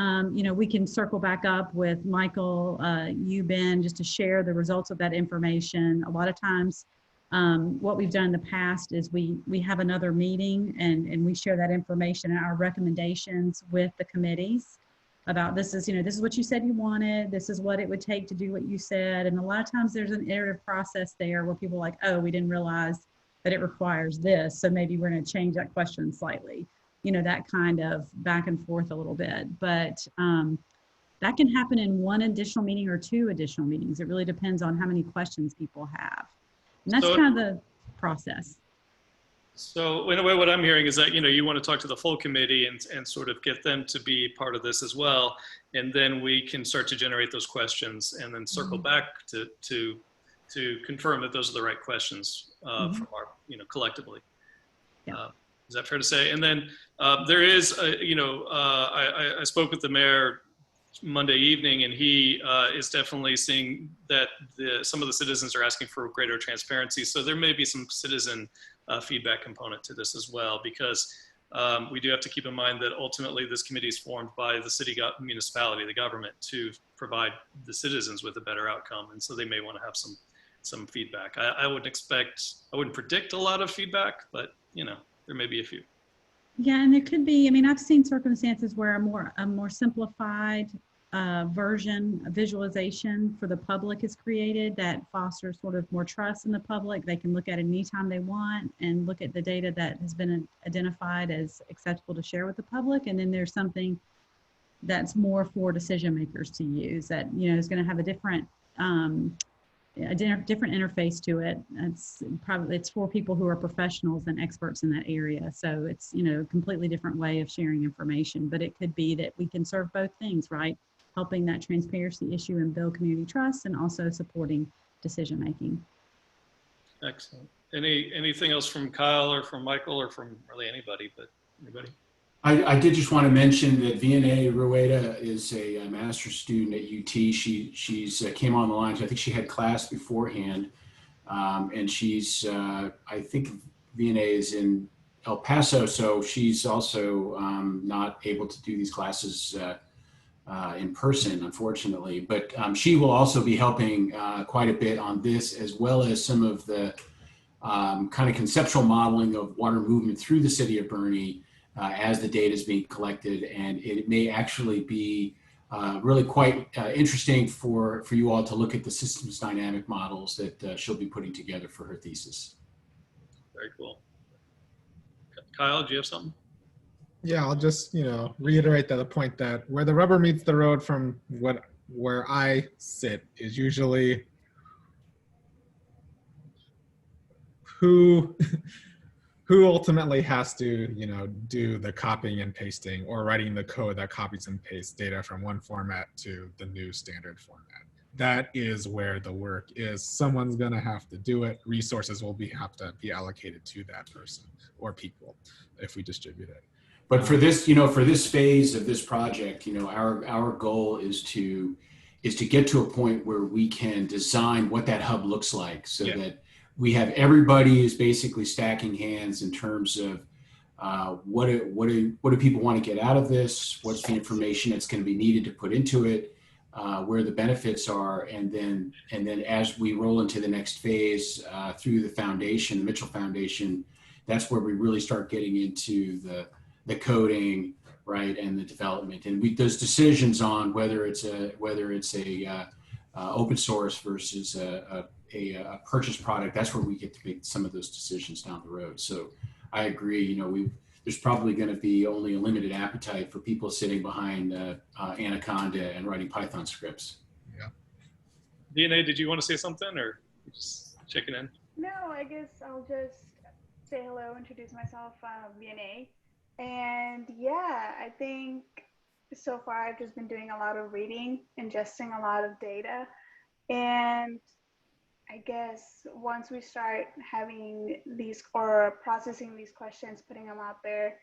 we can circle back up with Michael, you, Ben, just to share the results of that information. A lot of times, what we've done in the past is we have another meeting and we share that information and our recommendations with the committees about this is what you said you wanted. This is what it would take to do what you said. And a lot of times there's an iterative process there where people are like, oh, we didn't realize that it requires this. So maybe we're going to change that question slightly. That kind of back and forth a little bit, but that can happen in one additional meeting or two additional meetings. It really depends on how many questions people have. And that's kind of the process. So in a way, what I'm hearing is that, you want to talk to the full committee and sort of get them to be part of this as well. And then we can start to generate those questions and then circle back to confirm that those are the right questions from our, collectively. Yeah. Is that fair to say? And then there is, I spoke with the mayor Monday evening, and he is definitely seeing that some of the citizens are asking for greater transparency. So there may be some citizen feedback component to this as well, because we do have to keep in mind that ultimately this committee is formed by the city municipality, the government, to provide the citizens with a better outcome. And so they may want to have some feedback. I wouldn't predict a lot of feedback, but there may be a few. Yeah, and there could be, I've seen circumstances where a more simplified version, a visualization for the public is created that fosters sort of more trust in the public. They can look at it anytime they want and look at the data that has been identified as acceptable to share with the public. And then there's something that's more for decision makers to use that, is going to have a different interface to it. It's for people who are professionals and experts in that area. So it's, a completely different way of sharing information, but it could be that we can serve both things, right? Helping that transparency issue and build community trust and also supporting decision making. Excellent. Anything else from Kyle or from Michael or from really anybody, but anybody? I did just want to mention that Vianney Rueda is a master's student at UT. She's came on the line. So I think she had class beforehand, and she's I think Vianney is in El Paso, so she's also not able to do these classes in person, unfortunately. But she will also be helping quite a bit on this, as well as some of the kind of conceptual modeling of water movement through the city of Boerne. As the data is being collected, and it may actually be really quite interesting for you all to look at the systems dynamic models that she'll be putting together for her thesis. Very cool. Kyle, do you have something? Yeah, I'll just reiterate the point that where the rubber meets the road from where I sit is usually who who ultimately has to, you know, do the copying and pasting or writing the code that copies and pastes data from one format to the new standard format? That is where the work is. Someone's going to have to do it. Resources will have to be allocated to that person or people if we distribute it. But for this, you know, for this phase of this project, you know, our goal is to get to a point where we can design what that hub looks like, so that we have everybody is basically stacking hands in terms of what do people want to get out of this? What's the information that's going to be needed to put into it? Where the benefits are, and then as we roll into the next phase through the foundation, the Mitchell Foundation, that's where we really start getting into the coding, right, and the development, and those decisions on whether it's a open source versus a purchase product. That's where we get to make some of those decisions down the road. So I agree. You know, there's probably going to be only a limited appetite for people sitting behind Anaconda and writing Python scripts. Yeah. DNA, did you want to say something, or just checking in? No, I guess I'll just say hello, introduce myself, DNA. And yeah, I think so far I've just been doing a lot of reading, ingesting a lot of data. And I guess once we start having these or processing these questions, putting them out there,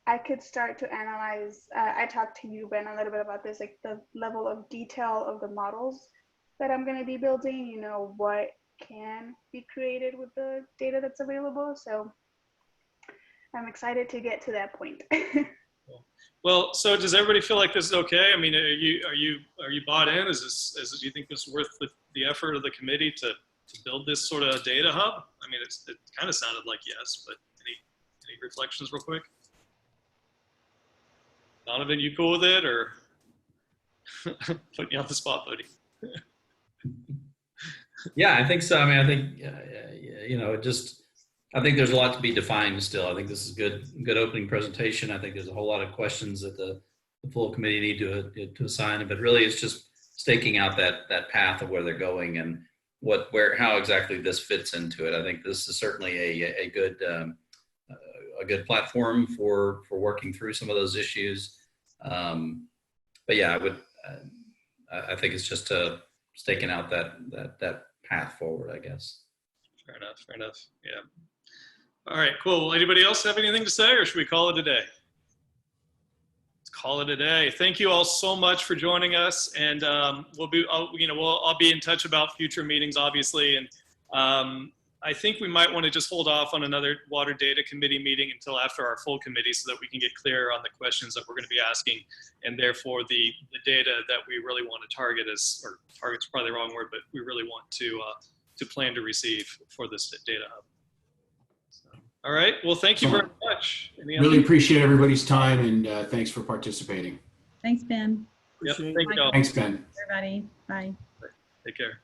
I could start to analyze. I talked to you, Ben, a little bit about this, like the level of detail of the models that I'm going to be building, you know, what can be created with the data that's available. So I'm excited to get to that point. Well, so does everybody feel like this is okay? I mean, are you bought in? Do you think this is worth the effort of the committee to build this sort of data hub? I mean, it kind of sounded like yes, but any reflections real quick? Donovan, you cool with it, or putting you on the spot, buddy? Yeah, I think so. I mean, I think, you know, I think there's a lot to be defined still. I think this is good opening presentation. I think there's a whole lot of questions that the full committee need to assign, but really it's just staking out that path of where they're going and how exactly this fits into it. I think this is certainly a good platform for working through some of those issues. But yeah, I think it's just staking out that path forward, I guess. Fair enough. Yeah. All right, cool. Well, anybody else have anything to say, or should we call it a day? Let's call it a day. Thank you all so much for joining us, and I'll be in touch about future meetings, obviously, and I think we might want to just hold off on another water data committee meeting until after our full committee, so that we can get clear on the questions that we're going to be asking, and therefore the data that we really want to target or target's probably the wrong word, but we really want to plan to receive for this data hub. All right. Well, thank you very much. Really appreciate everybody's time, and thanks for participating. Thanks, Ben. Yep. Thank you all. Thanks, Ben. Everybody. Bye. Take care.